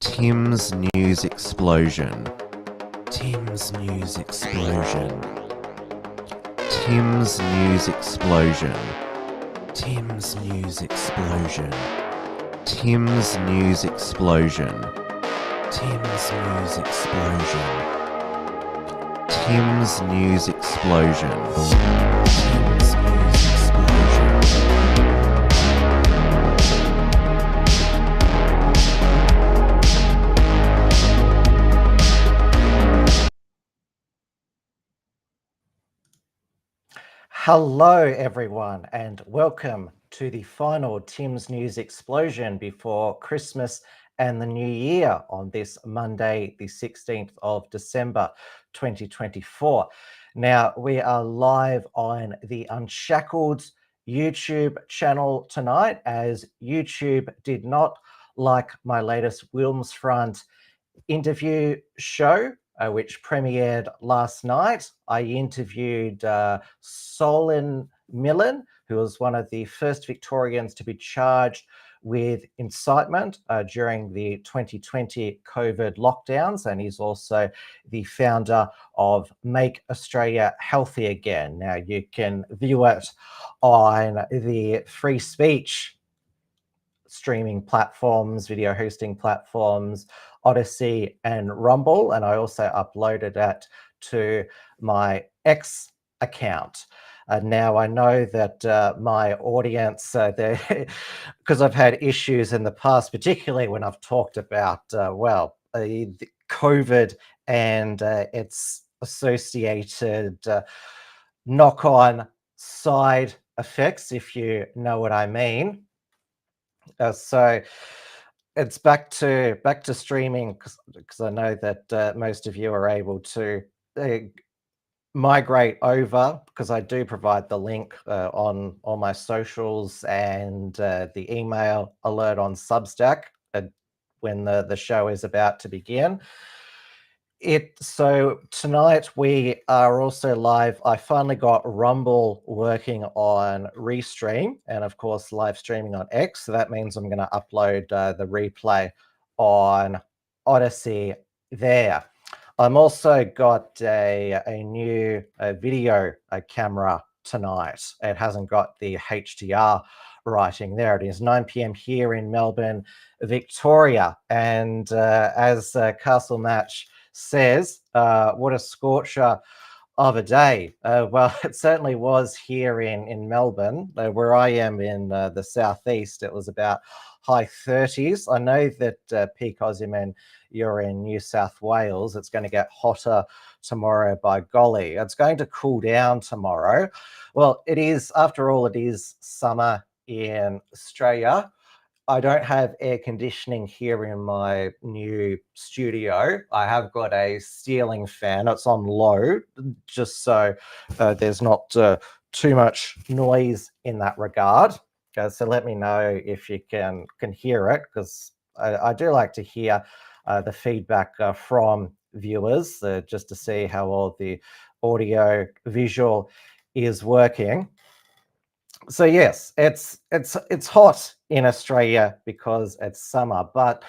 Tim's News Explosion. Tim's News Explosion. Tim's News Explosion. Tim's News Explosion. Tim's News Explosion. Tim's News Explosion. Tim's News Explosion. Tim's News Explosion. Hello, everyone, and welcome to the final Tim's News Explosion before Christmas and the New Year on this Monday, the 16th of December, 2024. Now, we are live on the Unshackled YouTube channel tonight, as YouTube did not like my latest Wilmsfront interview show, which premiered last night. I interviewed Solon Millen, who was one of the first Victorians to be charged with incitement during the 2020 COVID lockdowns, and he's also the founder of Make Australia Healthy Again. Now, you can view it on the free speech streaming platforms, video hosting platforms, Odyssey and Rumble, and I also uploaded it to my X account. Now, I know that my audience, because I've had issues in the past, particularly when I've talked about, COVID and its associated knock-on side effects, if you know what I mean. So it's back to streaming, because I know that most of you are able to migrate over, because I do provide the link on all my socials and the email alert on Substack when the show is about to begin. So tonight we are also live. I finally got Rumble working on Restream, and of course live streaming on X. So that means I'm going to upload the replay on Odyssey there. I'm also got a new video camera tonight. It hasn't got the HDR writing. There it is, 9 p.m. here in Melbourne, Victoria. And as Castle Match says, what a scorcher of a day. Well, it certainly was here in Melbourne, where I am in the southeast. It was about high 30s. I know that Peak Ozyman, you're in New South Wales. It's going to get hotter tomorrow, by golly. It's going to cool down tomorrow. Well, it is, after all, it is summer in Australia. I don't have air conditioning here in my new studio. I have got a ceiling fan. It's on low, just so there's not too much noise in that regard. So let me know if you can hear it, because I do like to hear the feedback from viewers, just to see how all the audio visual is working. So yes, it's hot in Australia because it's summer, but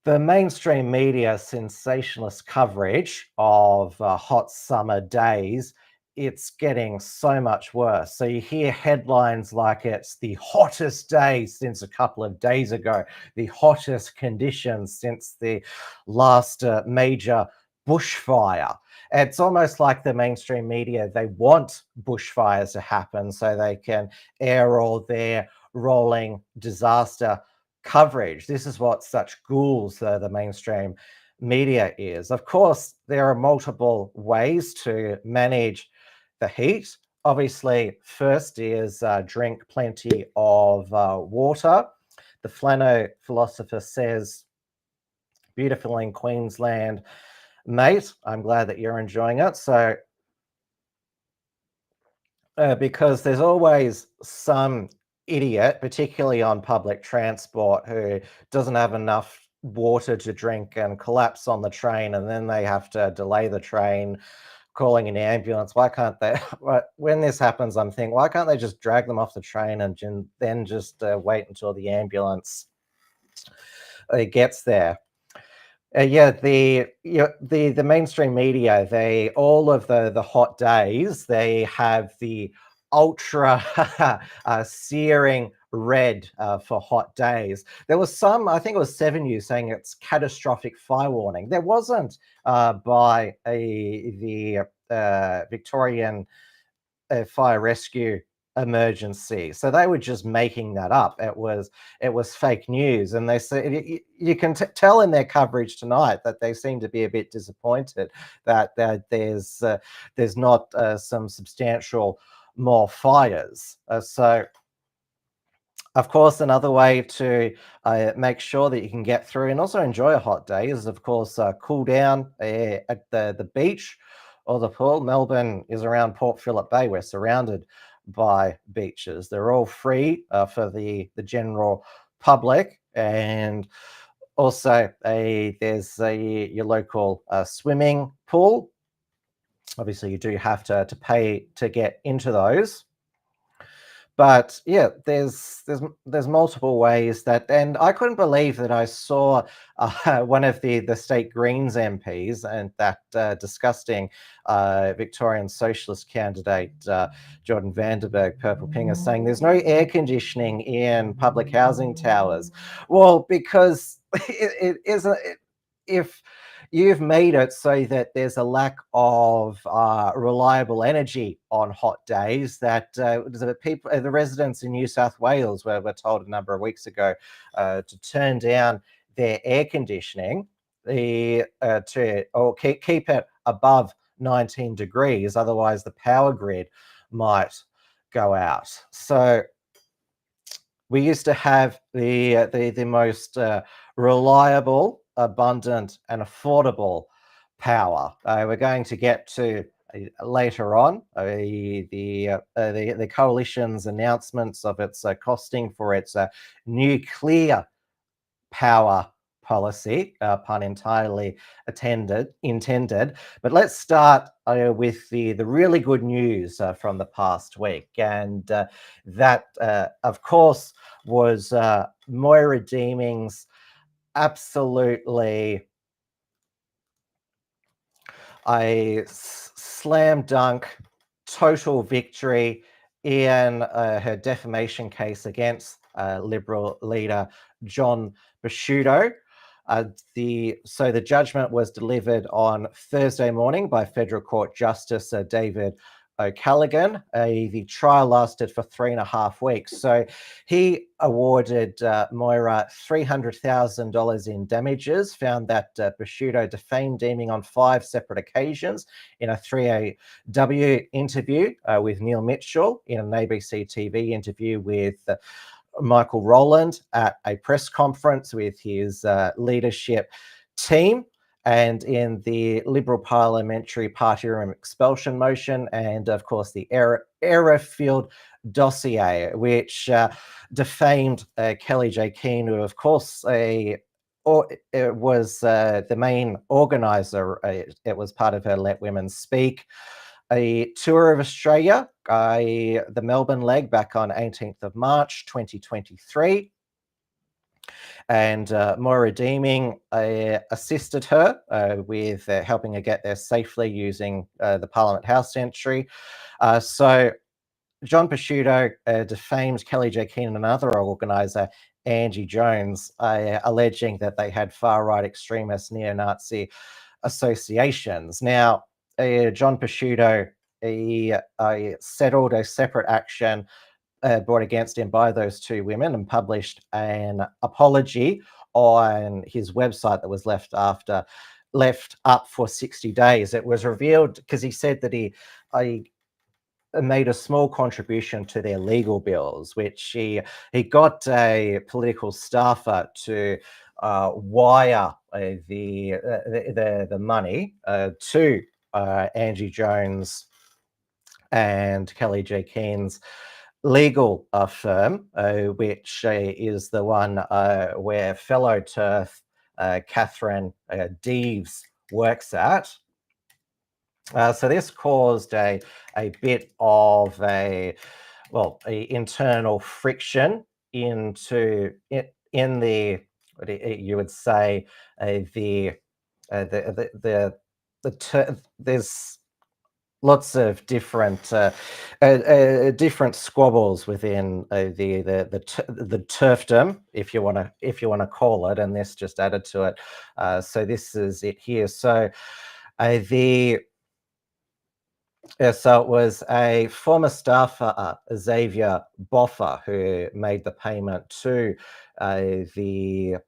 the mainstream media sensationalist coverage of hot summer days, it's getting so much worse. So you hear headlines like it's the hottest day since a couple of days ago, the hottest conditions since the last major bushfire. It's almost like the mainstream media, they want bushfires to happen so they can air all their rolling disaster coverage. This is what such ghouls the mainstream media is. Of course, there are multiple ways to manage the heat. Obviously, first is drink plenty of water. The Flano philosopher says, beautiful in Queensland, mate. I'm glad that you're enjoying it. So, because there's always some idiot, particularly on public transport, who doesn't have enough water to drink and collapse on the train, and then they have to delay the train, calling an ambulance. Why can't they? When this happens, I'm thinking, why can't they just drag them off the train and then just wait until the ambulance gets there? Yeah, the mainstream media, they all of the hot days, they have the ultra searing red for hot days. There was some, I think it was 7 News saying it's catastrophic fire warning. There wasn't by the Victorian fire rescue emergency. So they were just making that up. It was fake news, and they say you can tell in their coverage tonight that they seem to be a bit disappointed that there's not some substantial more fires. So of course, another way to make sure that you can get through and also enjoy a hot day is, of course, cool down at the beach or the pool. Melbourne is around Port Phillip Bay. We're surrounded by beaches. They're all free for the general public, and also there's your local swimming pool. Obviously, you do have to pay to get into those. But yeah, there's multiple ways that, and I couldn't believe that I saw one of the state Greens MPs and that disgusting Victorian Socialist candidate Jordan Vandenberg, Purple Pinger, saying there's no air conditioning in public housing towers. Well, because it isn't. If you've made it so that there's a lack of reliable energy on hot days, that the residents in New South Wales were told a number of weeks ago to turn down their air conditioning or keep it above 19 degrees, otherwise the power grid might go out. So we used to have the most reliable, abundant, and affordable power. We're going to get to later on the coalition's announcements of its costing for its nuclear power policy, pun entirely intended. But let's start with the really good news from the past week. And that, of course, was Moira Deeming's absolutely a slam dunk, total victory in her defamation case against Liberal leader John Pesutto. So the judgment was delivered on Thursday morning by Federal Court Justice David O'Callaghan. The trial lasted for 3.5 weeks. So he awarded Moira $300,000 in damages, found that Pesutto defamed Deeming on 5 separate occasions in a 3AW interview with Neil Mitchell, in an ABC TV interview with Michael Rowland, at a press conference with his leadership team, and in the Liberal Parliamentary Party Room expulsion motion, and of course the Errorfield dossier, which defamed Kelly J. Keane, who of course was the main organizer. It was part of her Let Women Speak a tour of Australia, the Melbourne leg, back on 18th of March 2023. And Moira Deeming assisted her with helping her get there safely using the Parliament House entry. So John Pesutto defamed Kelly J. Keane and another organizer, Angie Jones, alleging that they had far-right extremist neo-Nazi associations. Now, John Pesutto settled a separate action brought against him by those 2 women and published an apology on his website that was left up for 60 days. It was revealed because he said that he made a small contribution to their legal bills, which he got a political staffer to wire the money to Angie Jones and Kelly J. Keane's legal firm, which is the one where fellow TERF Catherine Deves works at. So this caused a bit of internal friction in the you would say there's lots of different different squabbles within the turfdom, if you want to call it, and this just added to it. So this is it here. So so it was a former staffer, Xavier Boffer, who made the payment to the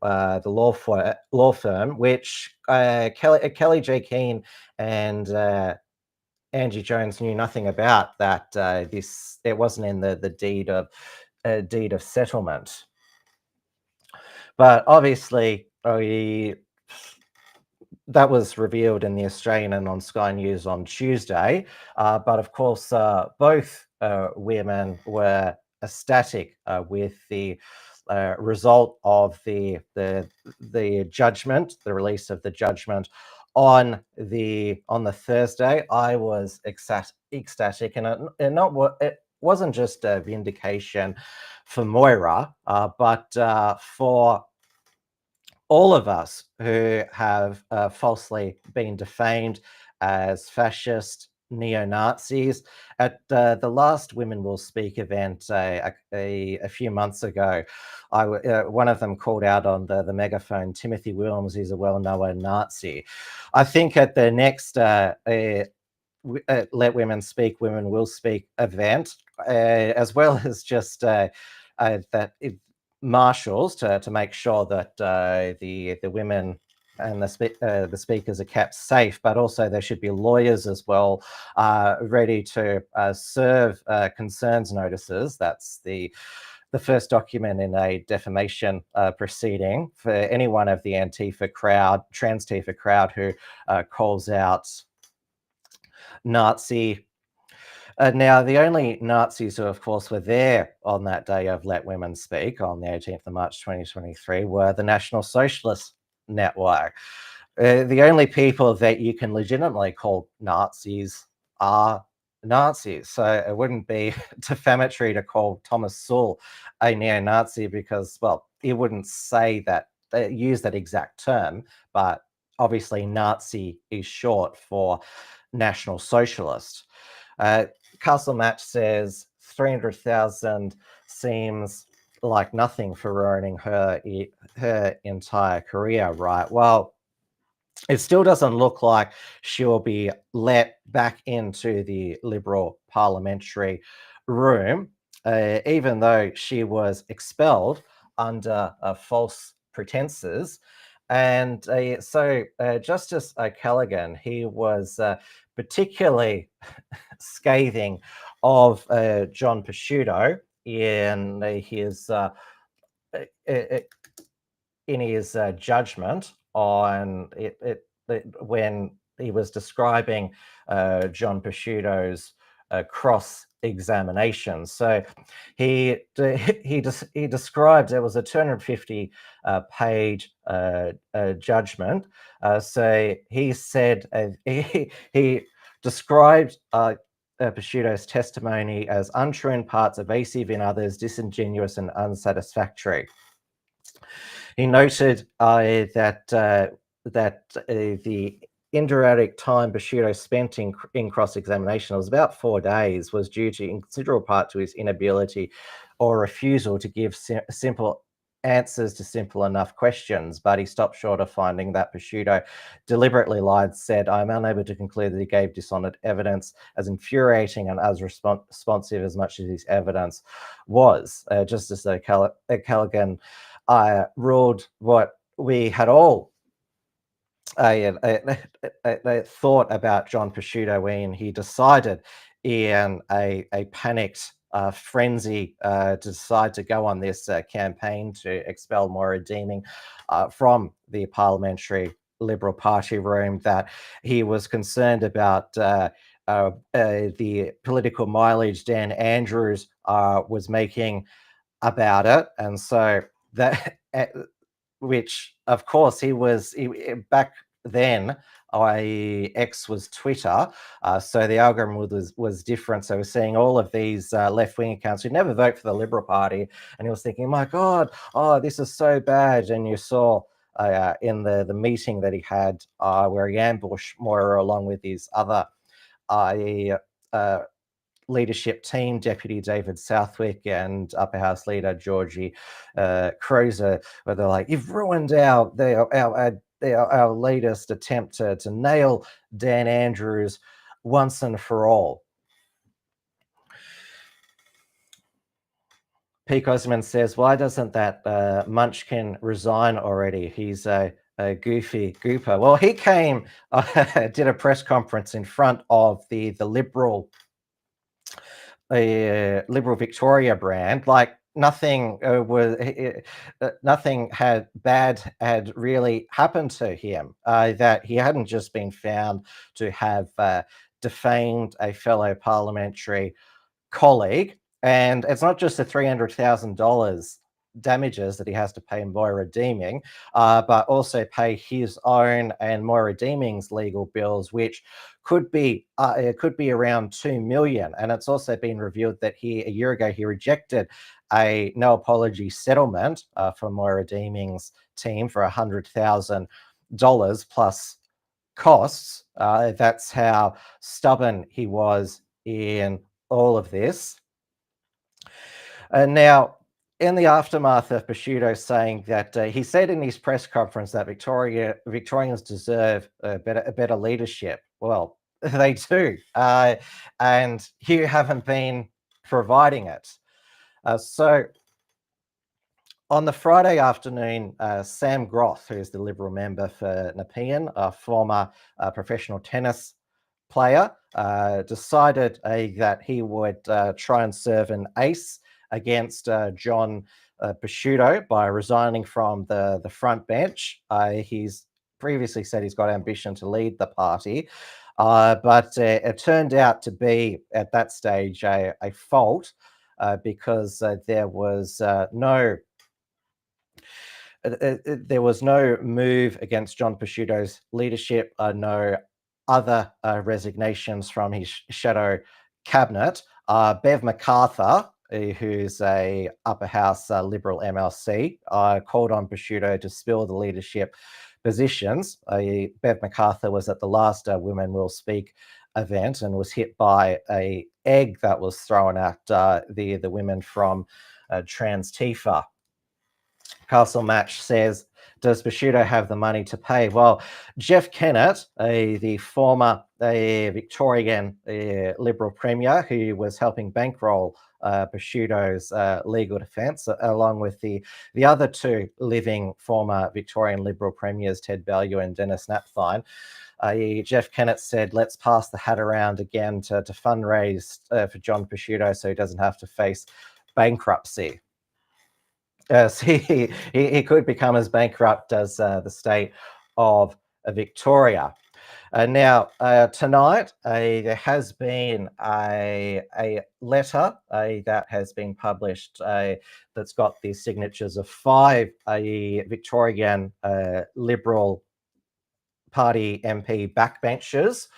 law firm, which Kelly J. Keane and Angie Jones knew nothing about. That it wasn't in the deed of settlement. But obviously, that was revealed in the Australian and on Sky News on Tuesday. But of course, both women were ecstatic with the result of the judgment, the release of the judgment on the Thursday. I was ecstatic, and it wasn't just a vindication for Moira, but for all of us who have falsely been defamed as fascist neo-Nazis. At the last Women Will Speak event a few months ago, one of them called out on the megaphone, Timothy Williams is a well-known Nazi. I think at the next Let Women Speak, Women Will Speak event, as well as just marshals to make sure that the women and the speakers are kept safe, but also there should be lawyers as well, ready to serve concerns notices. That's the first document in a defamation proceeding for any one of the Antifa crowd, trans Tifa crowd, who calls out Nazi. Now, the only Nazis who, of course, were there on that day of Let Women Speak on the 18th of March 2023 were the National Socialist Network. The only people that you can legitimately call Nazis are Nazis. So it wouldn't be defamatory to call Thomas Sowell a neo-Nazi because, well, he wouldn't say that, use that exact term, but obviously Nazi is short for National Socialist. Castle Match says 300,000 seems like nothing for ruining her entire career, right? Well, it still doesn't look like she'll be let back into the Liberal parliamentary room, even though she was expelled under false pretenses. And so Justice Callaghan, he was particularly scathing of John Pesutto in his judgment on it when he was describing John Pesutto's cross-examination. So he described, it was a 250 page judgment. So he said he described Pesutto's testimony as untrue in parts, evasive in others, disingenuous and unsatisfactory. He noted that the indirect time Pesutto spent in cross-examination, was about 4 days, was due to in considerable part to his inability or refusal to give simple answers to simple enough questions, but he stopped short of finding that Pesutto deliberately lied, said, "I'm unable to conclude that he gave dishonest evidence, as infuriating and as responsive as much as his evidence was." Justice Callaghan ruled what we had all thought about John Pesutto when he decided in a panicked frenzy to decide to go on this campaign to expel Moira Deeming from the parliamentary Liberal Party room, that he was concerned about the political mileage Dan Andrews was making about it. And so that, which of course he back then X was Twitter, so the algorithm was different. So we're seeing all of these left-wing accounts who never vote for the Liberal Party, and he was thinking, my God, oh, this is so bad. And you saw in the meeting that he had where he ambushed Moira along with his other leadership team, Deputy David Southwick and Upper House Leader Georgie Crozer, where they're like, you've ruined our latest attempt to nail Dan Andrews once and for all. Pete Osman says, why doesn't that Munchkin resign already? He's a goofy gooper. Well, he came, did a press conference in front of the Liberal Victoria brand. Like nothing nothing had really happened to him. That he hadn't just been found to have defamed a fellow parliamentary colleague, and it's not just the $300,000 damages that he has to pay Moira Deeming, but also pay his own and Moira Deeming's legal bills, which could be around $2 million. And it's also been revealed that a year ago he rejected a no apology settlement for Moira Deeming's team for $100,000 plus costs. That's how stubborn he was in all of this. And now, in the aftermath of Pesutto saying that he said in his press conference that Victorians deserve a better leadership. Well, they do, and you haven't been providing it. So on the Friday afternoon, Sam Groth, who is the Liberal member for Nepean, a former professional tennis player, decided that he would try and serve an ace against John Pesutto by resigning from the front bench. He's previously said he's got ambition to lead the party, but it turned out to be, at that stage, a fault because there was no move against John Pesutto's leadership, no other resignations from his shadow cabinet. Bev MacArthur, who's a upper house Liberal MLC, called on Pesutto to spill the leadership positions. Bev MacArthur was at the last Women Will Speak event and was hit by an egg that was thrown at the women from Trans Tifa. Castle Match says, does Pesutto have the money to pay? Well, Jeff Kennett, the former Victorian Liberal Premier who was helping bankroll Pesutto's legal defence, along with the other two living former Victorian Liberal Premiers, Ted Baillieu and Dennis Napthine, Jeff Kennett said, let's pass the hat around again to fundraise for John Pesutto so he doesn't have to face bankruptcy. He could become as bankrupt as the state of Victoria. Now, tonight, there has been a letter that has been published that's got the signatures of 5 Victorian Liberal Party MP backbenchers,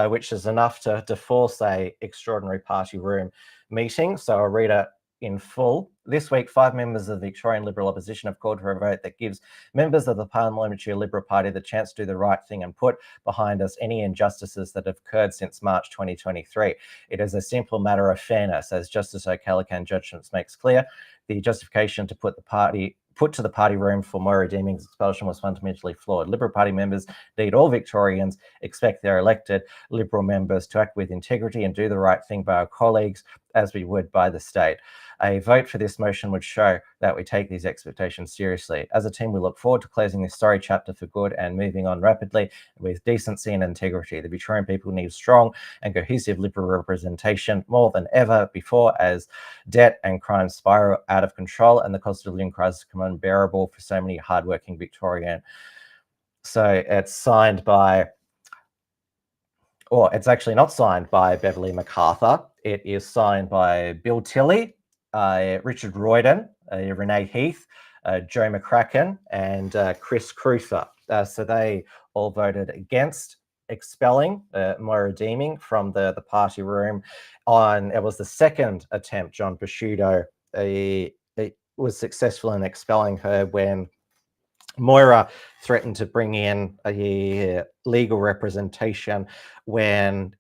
which is enough to force a extraordinary party room meeting. So I'll read it in full. This week, 5 members of the Victorian Liberal opposition have called for a vote that gives members of the Parliamentary Liberal Party the chance to do the right thing and put behind us any injustices that have occurred since March 2023. It is a simple matter of fairness, as Justice O'Callaghan judgments makes clear. The justification to put to the party room for Moira Deeming's expulsion was fundamentally flawed. Liberal Party members, indeed all Victorians, expect their elected Liberal members to act with integrity and do the right thing by our colleagues as we would by the state. A vote for this motion would show that we take these expectations seriously. As a team, we look forward to closing this sorry chapter for good and moving on rapidly with decency and integrity. The Victorian people need strong and cohesive Liberal representation more than ever before, as debt and crime spiral out of control and the cost of living crisis become unbearable for so many hardworking Victorians. So it's signed by, or it's actually not signed by Beverly MacArthur. It is signed by Bill Tilley, Richard Royden, Renee Heath, Joe McCracken, and Chris Cruther. So they all voted against expelling Moira Deeming from the party room. It was the second attempt John Pesutto was successful in expelling her when Moira threatened to bring in a legal representation when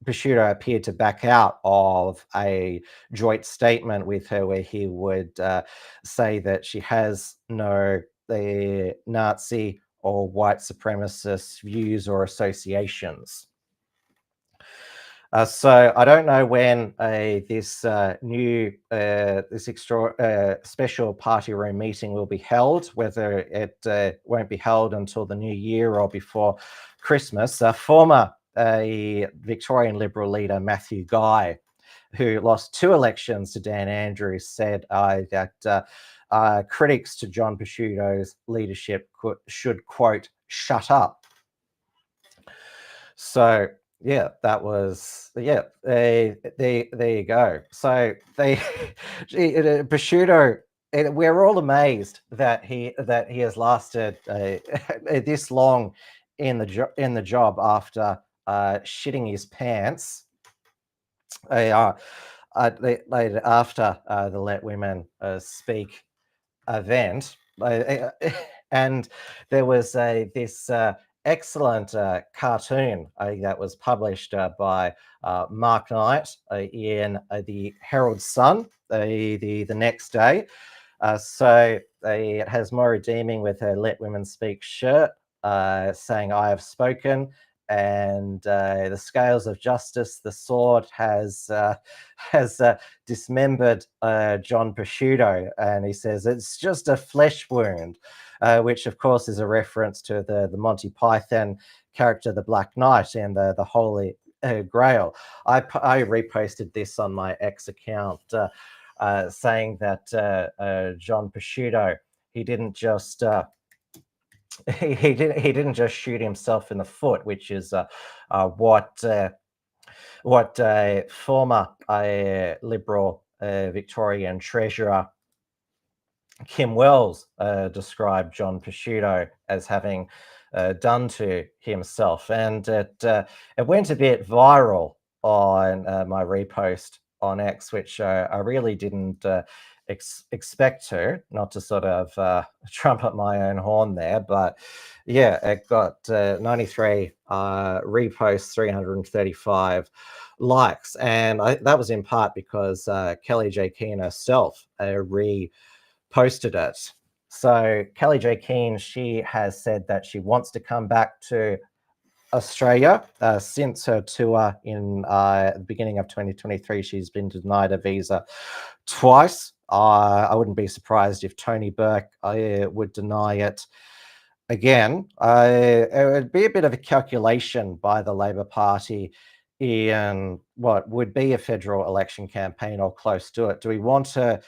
Pesutto appeared to back out of a joint statement with her where he would say that she has no Nazi or white supremacist views or associations. So I don't know when this new special party room meeting will be held, whether it won't be held until the new year or before Christmas. Former Victorian Liberal leader Matthew Guy, who lost 2 elections to Dan Andrews, said that critics to John Pesutto's leadership should, quote, shut up. So yeah, that was there you go. So Pesutto, we're all amazed that he has lasted this long in the job after shitting his pants after the Let Women Speak event. And there was this excellent cartoon that was published by Mark Knight in the Herald Sun the next day. So it has Moira Deeming with her Let Women Speak shirt saying, "I have spoken." And the scales of justice, the sword has dismembered John Pesutto, and he says it's just a flesh wound, which of course is a reference to the Monty Python character, the Black Knight, and the Holy Grail. I reposted this on my X account, saying that John Pesutto, he didn't just he didn't just shoot himself in the foot, which is what former Liberal Victorian Treasurer Kim Wells described John Pesutto as having done to himself, and it went a bit viral on my repost on X, which I really didn't expect to, not to sort of trumpet my own horn there, but yeah, it got 93 reposts, 335 likes, and that was in part because Kelly J. Keane herself reposted it. So Kelly J. Keane, she has said that she wants to come back to Australia. Since her tour in the beginning of 2023, she's been denied a visa twice. I wouldn't be surprised if Tony Burke would deny it again. It would be a bit of a calculation by the Labor Party in what would be a federal election campaign or close to it. Do we want to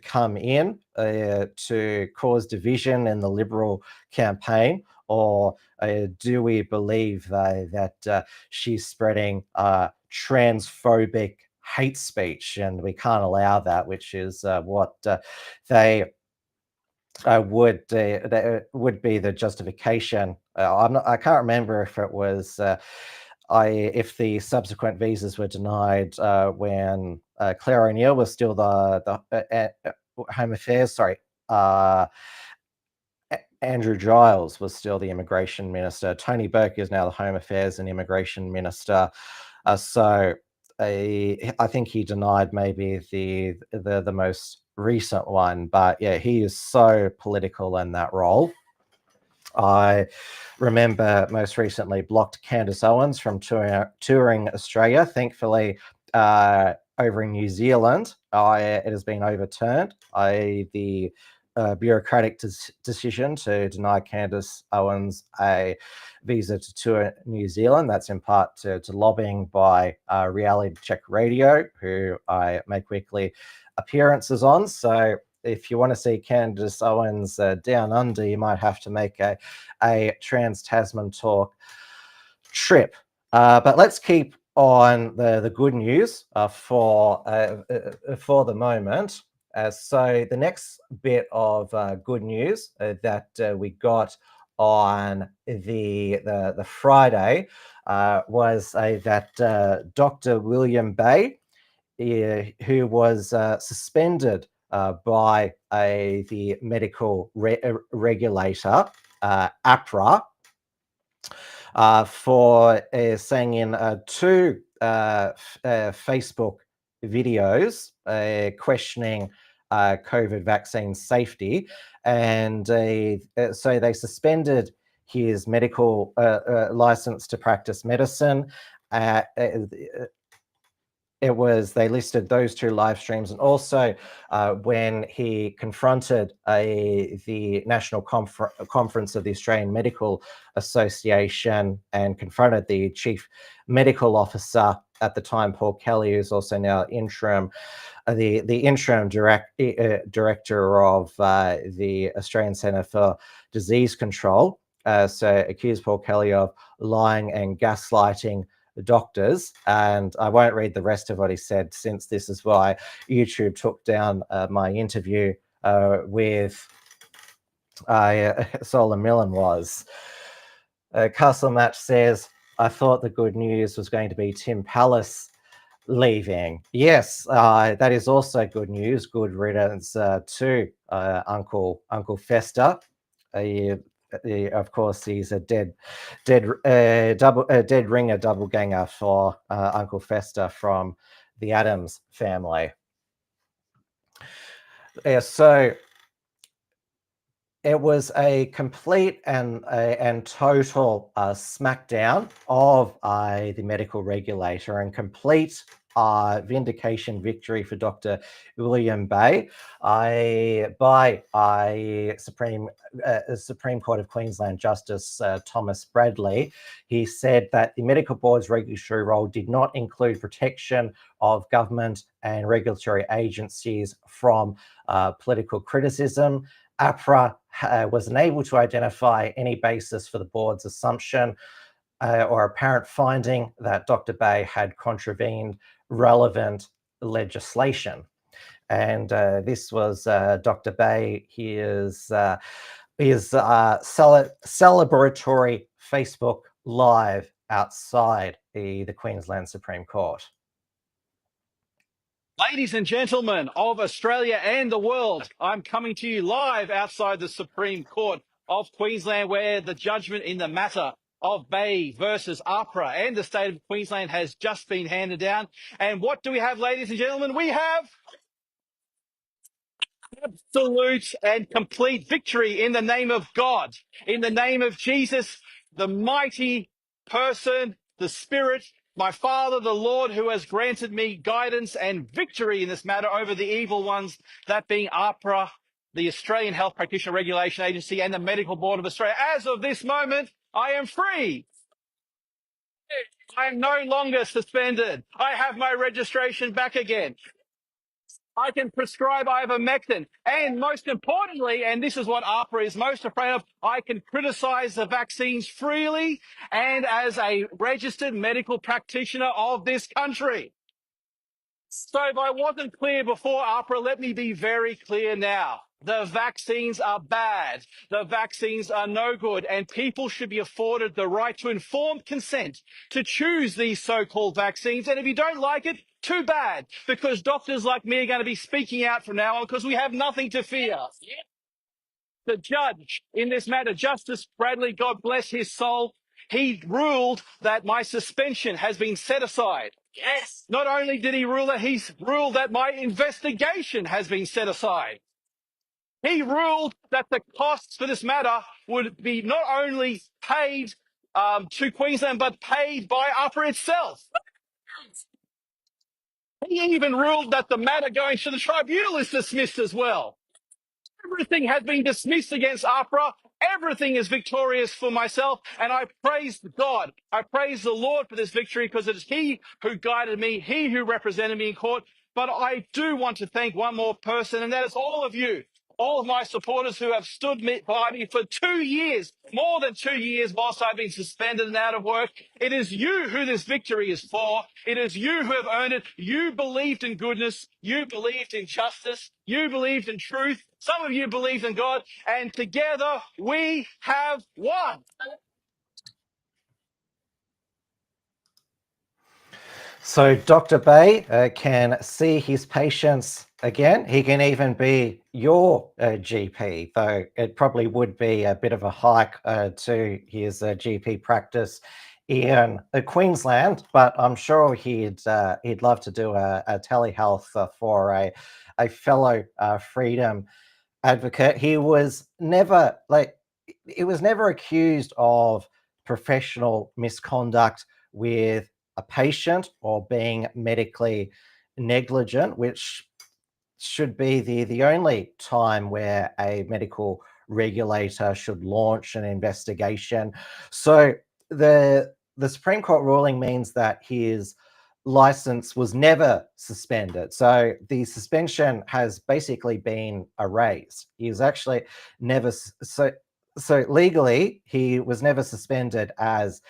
come in to cause division in the Liberal campaign, or do we believe that she's spreading transphobic hate speech, and we can't allow that, which is what they would be the justification. I can't remember if it was if the subsequent visas were denied when Claire O'Neill was still the Home Affairs. Sorry, Andrew Giles was still the Immigration Minister. Tony Burke is now the Home Affairs and Immigration Minister. So I think he denied maybe the most recent one, but yeah, he is so political in that role. I remember most recently blocked Candace Owens from touring Australia. Thankfully, over in New Zealand, it has been overturned. The bureaucratic decision to deny Candace Owens a visa to tour New Zealand. That's in part to lobbying by Reality Check Radio, who I make weekly appearances on. So if you want to see Candace Owens down under, you might have to make a Trans-Tasman Talk trip. But let's keep on the good news for the moment. So the next bit of good news that we got on the Friday was that Dr. William Bay, who was suspended by the medical regulator, APRA, for saying in two Facebook videos questioning COVID vaccine safety. And so they suspended his medical license to practice medicine. They listed those two live streams, and also when he confronted the National Conference of the Australian Medical Association and confronted the Chief Medical Officer at the time, Paul Kelly, who's also now interim, the interim director of the Australian Centre for Disease Control. So accused Paul Kelly of lying and gaslighting doctors, and I won't read the rest of what he said, since this is why YouTube took down my interview with Solomon Millen was. Castle Match says, I thought the good news was going to be Tim Pallas leaving. Yes, that is also good news. Good riddance to Uncle Fester. Of course, he's a dead ringer, double ganger for Uncle Fester from the Addams family. So it was a complete and total smackdown of the medical regulator, and complete vindication victory for Dr. William Bay by Supreme Court of Queensland Justice Thomas Bradley. He said that the Medical Board's regulatory role did not include protection of government and regulatory agencies from political criticism. APRA was unable to identify any basis for the board's assumption or apparent finding that Dr. Bay had contravened relevant legislation. And this was Dr. Bay. His celebratory Facebook Live outside the Queensland Supreme Court. Ladies and gentlemen of Australia and the world, I'm coming to you live outside the Supreme Court of Queensland, where the judgment in the matter of Bay versus APRA and the state of Queensland has just been handed down. And what do we have, ladies and gentlemen? We have absolute and complete victory in the name of God, in the name of Jesus, the mighty person, the Spirit, my Father, the Lord, who has granted me guidance and victory in this matter over the evil ones, that being APRA, the Australian Health Practitioner Regulation Agency, and the Medical Board of Australia. As of this moment, I am free. I am no longer suspended. I have my registration back again. I can prescribe ivermectin. And most importantly, and this is what APRA is most afraid of, I can criticize the vaccines freely and as a registered medical practitioner of this country. So if I wasn't clear before, APRA, let me be very clear now. The vaccines are bad. The vaccines are no good, and people should be afforded the right to informed consent to choose these so-called vaccines. And if you don't like it, too bad, because doctors like me are going to be speaking out from now on, because we have nothing to fear. The judge in this matter, Justice Bradley, God bless his soul, he ruled that my suspension has been set aside. Yes. Not only did he rule that, he's ruled that my investigation has been set aside. He ruled that the costs for this matter would be not only paid to Queensland, but paid by APRA itself. He even ruled that the matter going to the tribunal is dismissed as well. Everything has been dismissed against APRA. Everything is victorious for myself. And I praise God. I praise the Lord for this victory, because it is He who guided me, He who represented me in court. But I do want to thank one more person, and that is all of you. all of my supporters who have stood by me for 2 years, more than 2 years, whilst I've been suspended and out of work. It is you who this victory is for. It is you who have earned it. You believed in goodness. You believed in justice. You believed in truth. Some of you believed in God. And together we have won. So Dr. Bay can see his patients again. He can even be your GP, though it probably would be a bit of a hike to his GP practice in Queensland, but I'm sure he'd love to do a telehealth for a fellow freedom advocate. He was never accused of professional misconduct with a patient or being medically negligent, which should be the only time where a medical regulator should launch an investigation. So the Supreme Court ruling means that his license was never suspended. So the suspension has basically been erased. He was actually never so legally he was never suspended as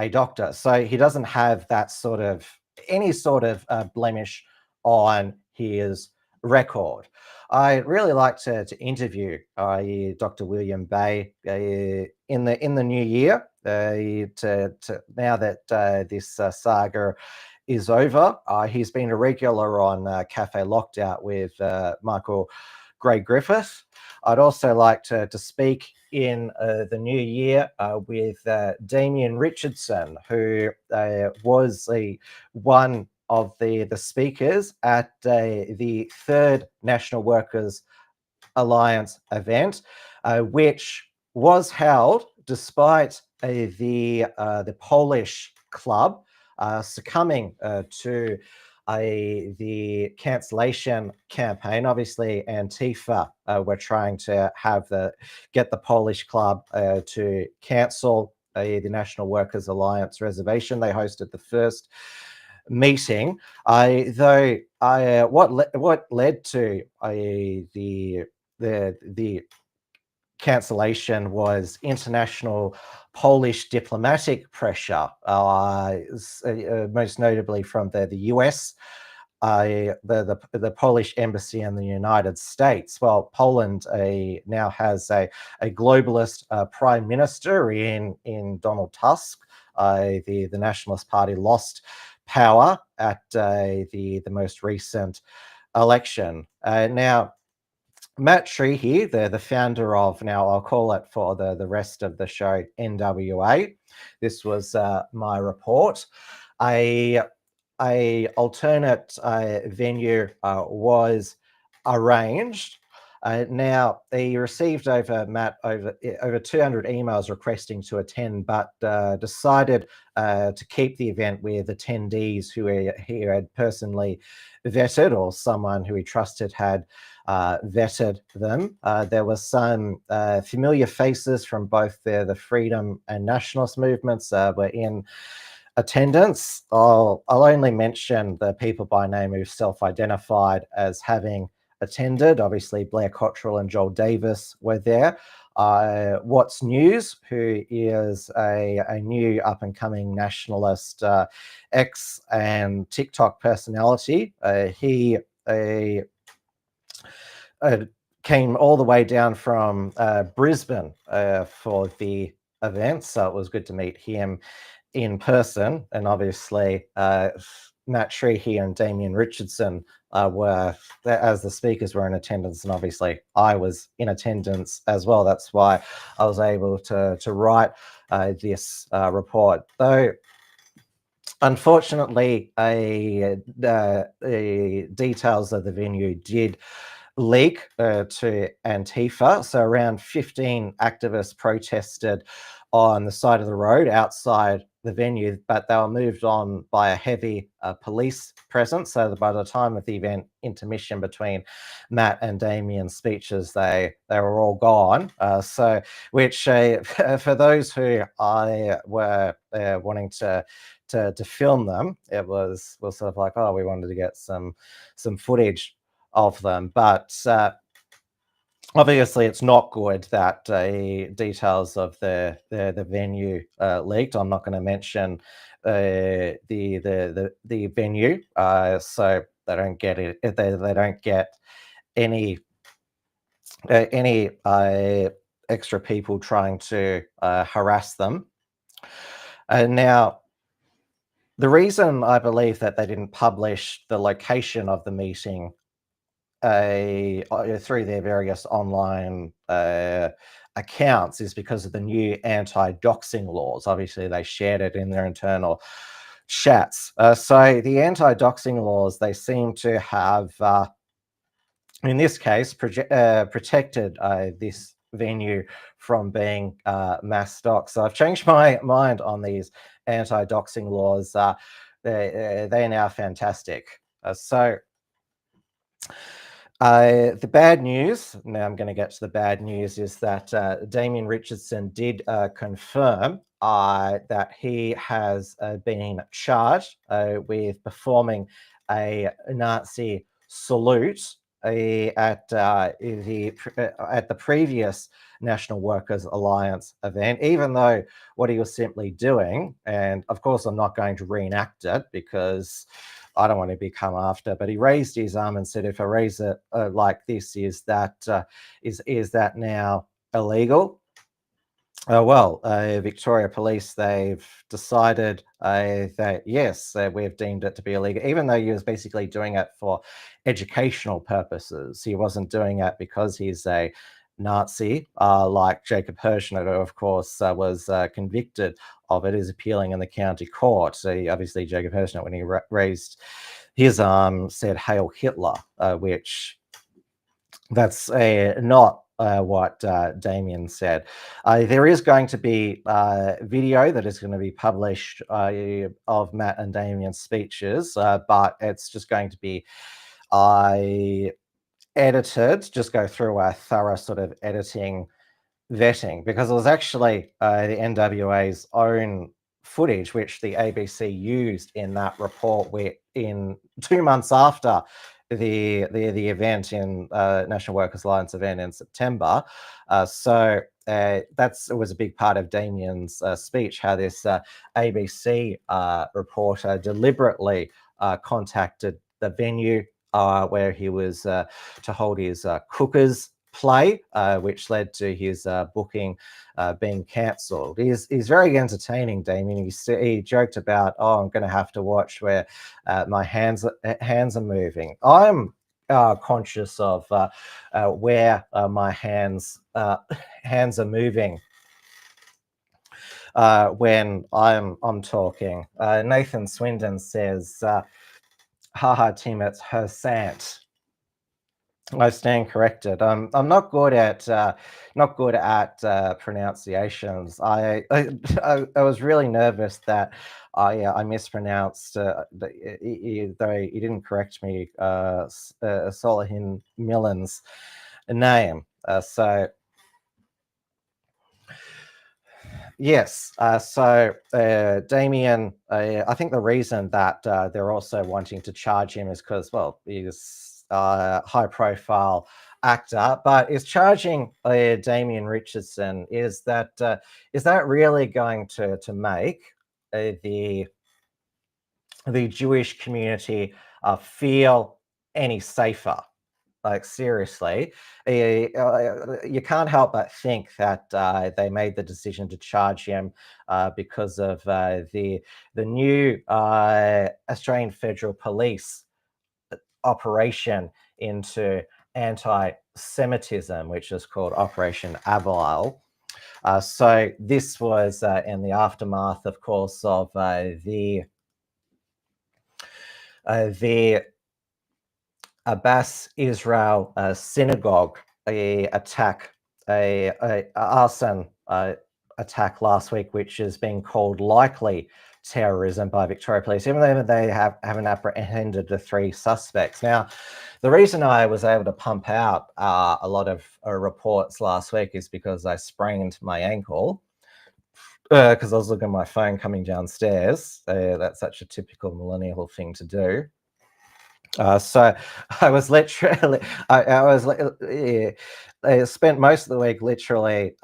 a doctor. So he doesn't have that sort of any sort of blemish on his record. I'd really like to interview Dr. William Bay in the new year. Now that this saga is over, he's been a regular on Cafe Locked-Out with Michael Gray Griffith. I'd also like to speak in the new year with Damien Richardson, who was one of the speakers at the third National Workers Alliance event, which was held despite the Polish club succumbing to the cancellation campaign. Obviously, Antifa were trying to get the Polish club to cancel the National Workers Alliance reservation. They hosted the first meeting. What led to the cancellation was international Polish diplomatic pressure, most notably from the US, the Polish embassy in the United States. Well, Poland now has a globalist prime minister in Donald Tusk. The Nationalist Party lost power at the most recent election. Now, Matt Treahy, the founder of, now I'll call it for the rest of the show, NWA. This was my report. A alternate venue was arranged. Now, he received over 200 emails requesting to attend, but decided to keep the event with attendees who he had personally vetted, or someone who he trusted had vetted them. There were some familiar faces from both the freedom and nationalist movements were in attendance. I'll only mention the people by name who self-identified as having attended. Obviously, Blair Cottrell and Joel Davis were there. What's News, who is a new up-and-coming nationalist X and TikTok personality. He came all the way down from Brisbane for the event, so it was good to meet him in person. And obviously, Matt Treahy and Damien Richardson were, as the speakers, were in attendance, and obviously I was in attendance as well. That's why I was able to write this report. Though, unfortunately, the details of the venue did leak to Antifa. So around 15 activists protested on the side of the road outside the venue, but they were moved on by a heavy police presence. So by the time of the event intermission between Matt and Damien's speeches, they were all gone. Which for those who were wanting to film them, it was sort of like, oh, we wanted to get some footage of them. But obviously, it's not good that details of the venue leaked. I'm not going to mention the venue, so they don't get it. They don't get any extra people trying to harass them. Now, the reason I believe that they didn't publish the location of the meeting through their various online accounts is because of the new anti-doxing laws. Obviously, they shared it in their internal chats. So the anti-doxing laws, they seem to have, in this case, protected this venue from being mass doxed. So I've changed my mind on these anti-doxing laws. They're now fantastic. The bad news, now I'm going to get to the bad news, is that Damien Richardson did confirm that he has been charged with performing a Nazi salute at the previous National Workers Alliance event, even though what he was simply doing, and of course I'm not going to reenact it because I don't want to be come after, but he raised his arm and said, if I raise it like this, is that now illegal? Victoria Police, they've decided that yes, we've deemed it to be illegal, even though he was basically doing it for educational purposes. He wasn't doing it because he's a Nazi, like Jacob Hirschner, who of course was convicted of it, is appealing in the county court. So obviously Jacob Hirschner, when he raised his arm, said "Hail Hitler," which that's not what Damien said. There is going to be video that is going to be published of Matt and Damien's speeches, but it's just going to be edited, just go through a thorough sort of editing vetting, because it was actually the NWA's own footage which the ABC used in that report, where in 2 months after the event in National Workers Alliance event in September. It was a big part of Damien's speech, how this ABC reporter deliberately contacted the venue where he was to hold his cookers play, which led to his booking being cancelled. He's very entertaining, Damien. He joked about, oh, I'm going to have to watch where my hands are moving. I'm conscious of where my hands are moving when I'm talking. Nathan Swindon says, haha, Tim, it's her sant. I stand corrected. I'm not good at pronunciations. I was really nervous that I mispronounced, though he didn't correct me, Solihin Millen's name. Yes. Damien, I think the reason that they're also wanting to charge him is because, well, he's high-profile actor, but is charging Damien Richardson, is that really going to make the Jewish community feel any safer? Like, seriously, you can't help but think that they made the decision to charge him because of the new Australian Federal Police operation into anti-Semitism, which is called Operation Avalal. So this was in the aftermath, of course, of the Abbas Israel synagogue attack, arson attack last week, which is being called likely terrorism by Victoria Police, even though they haven't apprehended the 3 suspects. Now, the reason I was able to pump out a lot of reports last week is because I sprained my ankle because I was looking at my phone coming downstairs. That's such a typical millennial thing to do. So I was literally, I spent most of the week literally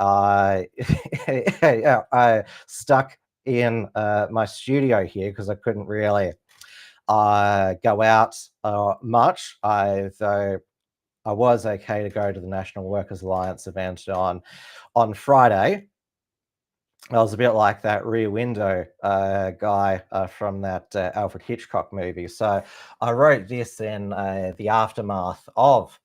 stuck in my studio here because I couldn't really go out much. Though I was okay to go to the National Workers Alliance event on Friday. I was a bit like that Rear Window guy from that Alfred Hitchcock movie. So I wrote this in the aftermath of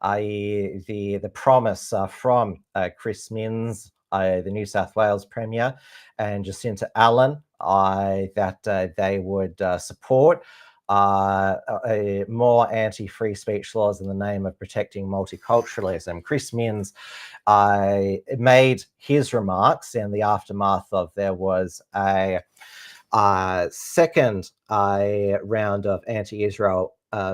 the promise from Chris Minns, the New South Wales Premier, and Jacinta Allen, that they would support more anti-free speech laws in the name of protecting multiculturalism. Chris Minns made his remarks in the aftermath of there was a second round of anti-Israel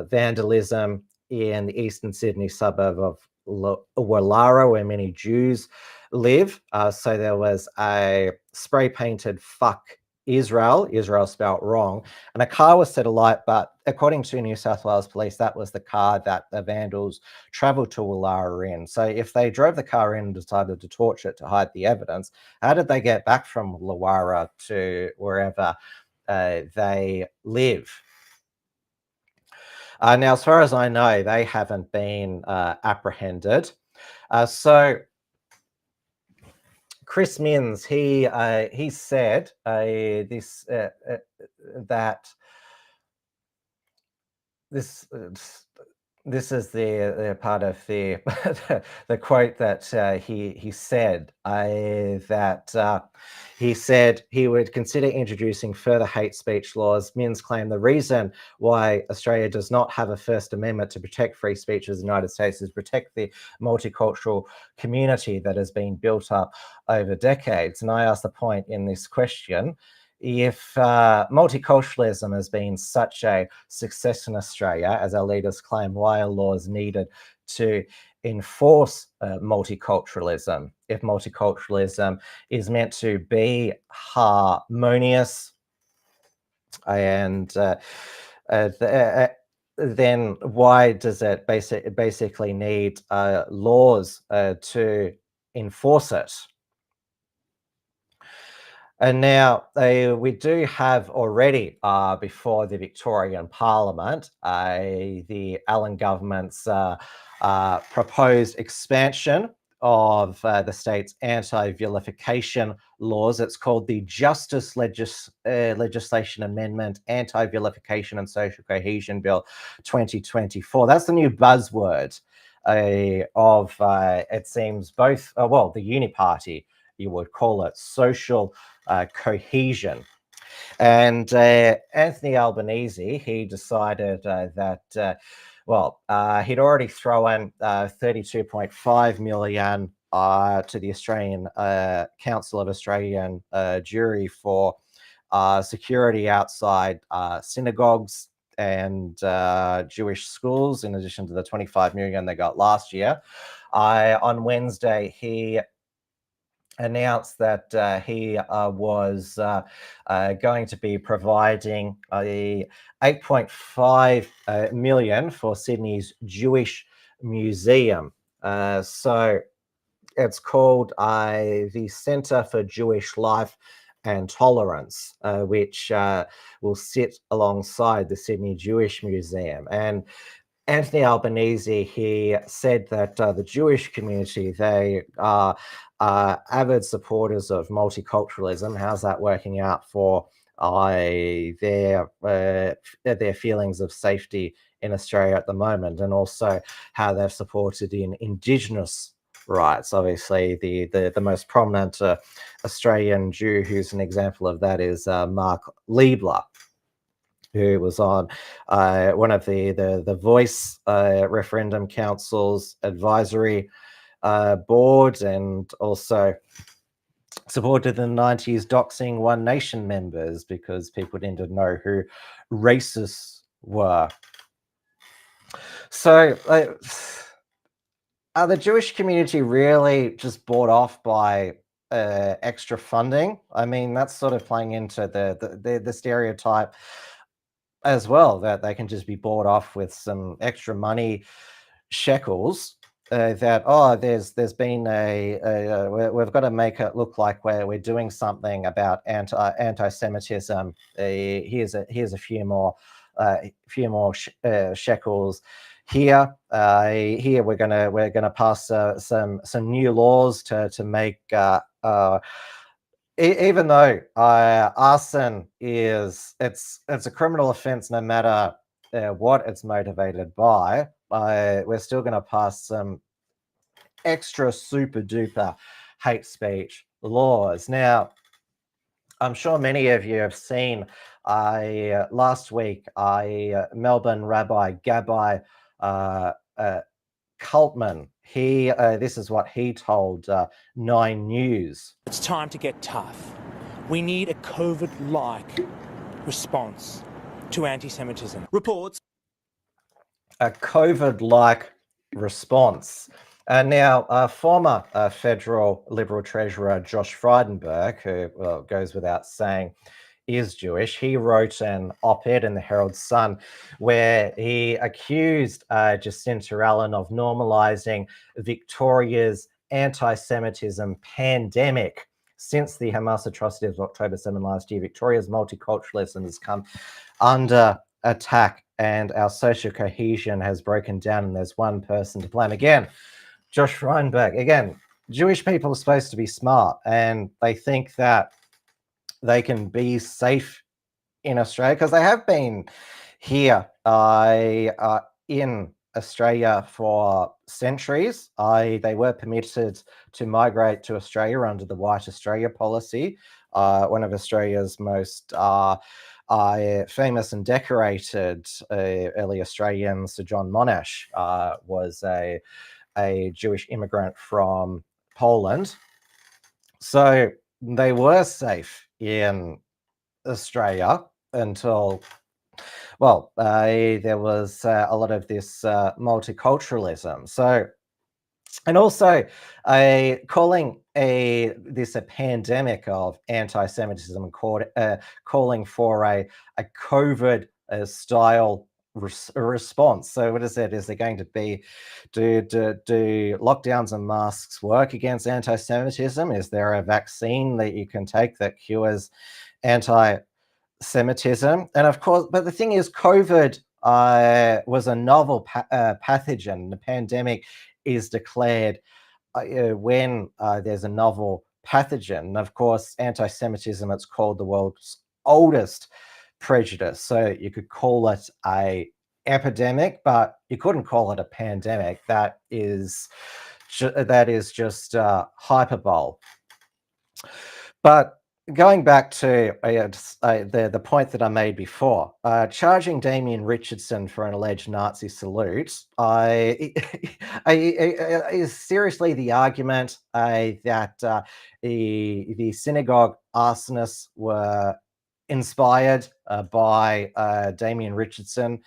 vandalism in the eastern Sydney suburb of Wallara, where many Jews live. So there was a spray-painted "fuck Israel," Israel spelt wrong, and a car was set alight, but according to New South Wales Police, that was the car that the vandals travelled to Wallara in. So if they drove the car in and decided to torch it to hide the evidence, how did they get back from Wallara to wherever they live? Now, as far as I know, they haven't been apprehended. So Chris Minns, he said that this is the part of the the quote that he said, that he said he would consider introducing further hate speech laws. Minns claimed the reason why Australia does not have a First Amendment to protect free speech as the United States is protect the multicultural community that has been built up over decades. And I asked the point in this question, if multiculturalism has been such a success in Australia, as our leaders claim, why are laws needed to enforce multiculturalism? If multiculturalism is meant to be harmonious and then why does it basically need laws to enforce it? And now we do have already, before the Victorian Parliament, the Allen government's proposed expansion of the state's anti-vilification laws. It's called the Justice Legislation Amendment Anti-Vilification and Social Cohesion Bill 2024. That's the new buzzword of, it seems, both, well, the Uni Party, you would call it, social cohesion. And Anthony Albanese, he decided that, he'd already thrown 32.5 million to the Australian Council of Australian Jury for security outside synagogues and Jewish schools, in addition to the 25 million they got last year. On Wednesday, he announced that he was going to be providing 8.5 million for Sydney's Jewish Museum. So it's called the Centre for Jewish Life and Tolerance, which will sit alongside the Sydney Jewish Museum. And Anthony Albanese, he said that the Jewish community, they are avid supporters of multiculturalism. How's that working out for their feelings of safety in Australia at the moment, and also how they've supported in Indigenous rights? Obviously, the most prominent Australian Jew who's an example of that is Mark Liebler, who was on one of the Voice Referendum Council's advisory board, and also supported in the 90s doxing One Nation members because people didn't know who racists were. So are the Jewish community really just bought off by extra funding? I mean, that's sort of playing into the stereotype as well, that they can just be bought off with some extra money, shekels. That there's been we've got to make it look like we're doing something about anti-Semitism. Here's a few more shekels here. Here we're gonna pass some new laws to make even though arson it's a criminal offense no matter what it's motivated by. We're still going to pass some extra super duper hate speech laws. Now, I'm sure many of you have seen last week Melbourne Rabbi Gabbai Cultman. This is what he told 9 News. It's time to get tough. We need a COVID-like response to anti-Semitism. Reports. A COVID-like response. Now, former federal Liberal Treasurer Josh Frydenberg, who goes without saying is Jewish, he wrote an op-ed in the Herald Sun where he accused Jacinta Allen of normalising Victoria's anti-Semitism pandemic. Since the Hamas atrocities of October 7 last year, Victoria's multiculturalism has come under attack and our social cohesion has broken down, and there's one person to blame. Again, Josh Frydenberg. Again, Jewish people are supposed to be smart, and they think that they can be safe in Australia because they have been here in Australia for centuries. They were permitted to migrate to Australia under the White Australia policy. One of Australia's most famous and decorated early Australians, Sir John Monash, was a Jewish immigrant from Poland. So they were safe in Australia until, well, there was a lot of this multiculturalism. So, and also calling this a pandemic of anti-Semitism, calling for a COVID style response. So what is it? Is there going to be, do lockdowns and masks work against anti-Semitism? Is there a vaccine that you can take that cures anti-Semitism? And of course, but the thing is, COVID was a novel pathogen. The pandemic is declared when there's a novel pathogen. And of course, anti-Semitism, it's called the world's oldest prejudice. So you could call it a epidemic, but you couldn't call it a pandemic. That is just hyperbole. But going back to the point that I made before, charging Damien Richardson for an alleged Nazi salute, is seriously the argument that the synagogue arsonists were inspired by Damien Richardson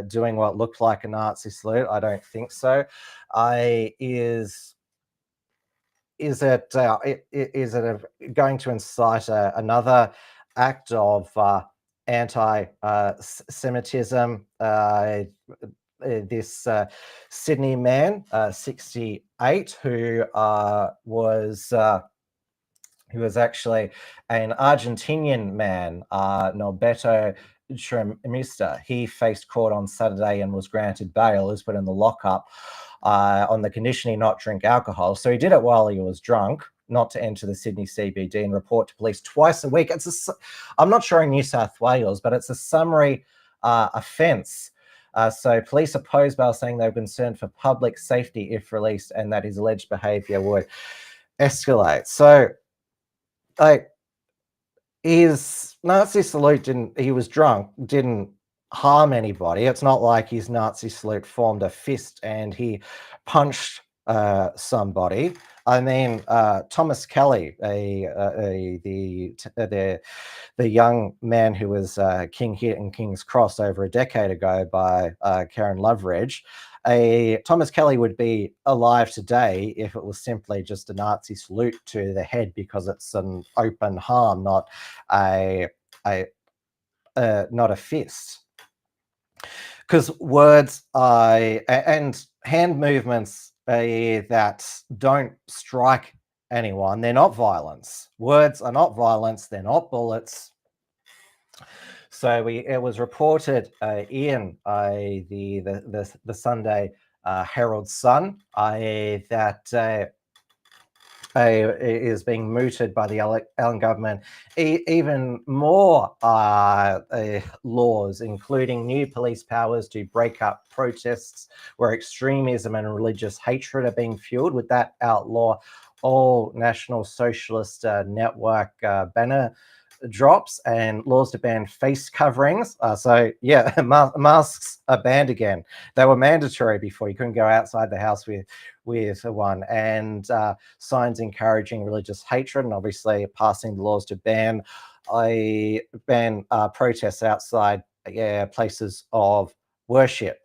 doing what looked like a Nazi salute? I don't think so. Is it going to incite another act of anti-Semitism? This Sydney man, 68, who was actually an Argentinian man, Norberto Tremista. He faced court on Saturday and was granted bail. He was put in the lockup on the condition he not drink alcohol. So he did it while he was drunk, not to enter the Sydney CBD and report to police twice a week. I'm not sure in New South Wales, but it's a summary offence. So police opposed bail, saying they were concerned for public safety if released and that his alleged behaviour would escalate. So his Nazi salute he was drunk, didn't harm anybody. It's not like his Nazi salute formed a fist and he punched somebody. I mean, Thomas Kelly, the young man who was king hit in King's Cross over a decade ago by Karen Loveridge, Thomas Kelly would be alive today if it was simply just a Nazi salute to the head, because it's an open harm, not a not a fist. Because words and hand movements that don't strike anyone, they're not violence. Words are not violence. They're not bullets. So it was reported in the Sunday Herald Sun that is being mooted by the Allen government even more laws, including new police powers to break up protests where extremism and religious hatred are being fueled. Would that outlaw all National Socialist Network banner drops and laws to ban face coverings? So yeah, masks are banned again. They were mandatory before. You couldn't go outside the house with one, and signs encouraging religious hatred, and obviously passing the laws to ban protests outside places of worship.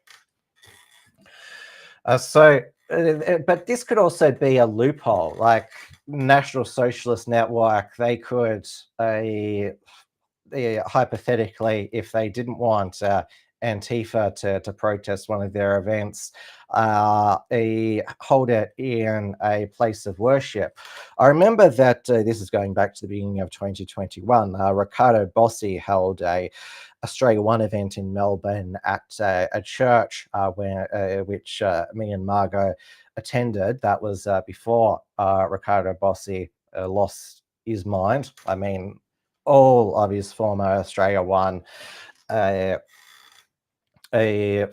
But this could also be a loophole. Like National Socialist Network, they could hypothetically, if they didn't want Antifa to protest one of their events, hold it in a place of worship. I remember that this is going back to the beginning of 2021. Ricardo Bossi held a Australia One event in Melbourne at a church which me and Margot attended. That was before Ricardo Bossi lost his mind. I mean, all of his former Australia One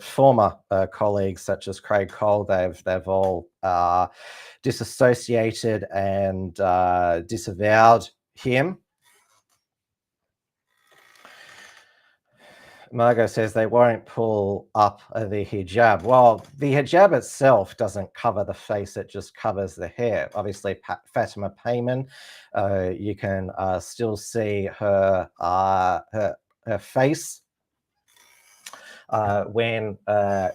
former colleagues such as Craig Cole, they've all disassociated and disavowed him. Margot says they won't pull up the hijab. Well, the hijab itself doesn't cover the face, it just covers the hair. Obviously, Fatima Payman, you can still see her face when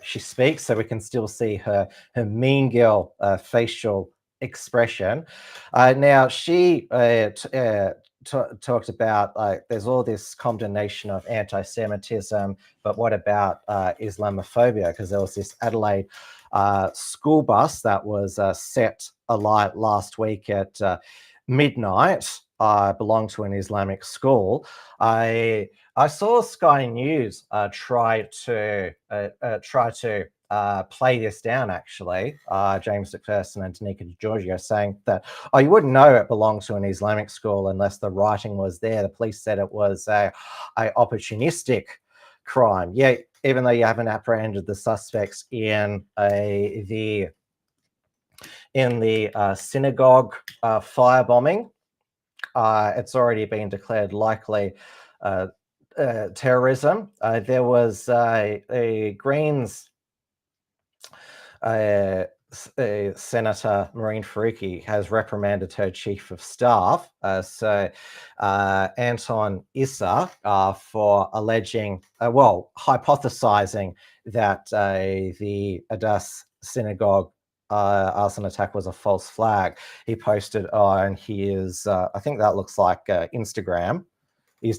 she speaks, so we can still see her mean girl facial expression. Now, she talked about there's all this condemnation of anti-Semitism, but what about Islamophobia? Because there was this Adelaide school bus that was set alight last week at midnight. Belonged to an Islamic school. I saw Sky News try to play this down, actually. James McPherson and Tanika DiGiorgio saying that, oh, you wouldn't know it belonged to an Islamic school unless the writing was there. The police said it was a opportunistic crime. Yeah, even though you haven't apprehended the suspects in the synagogue firebombing, it's already been declared likely terrorism. There was a Greens Senator Maureen Faruqi has reprimanded her chief of staff, Anton Issa, for alleging, hypothesizing that the Adass synagogue arson attack was a false flag. He posted on his, I think that looks like Instagram. I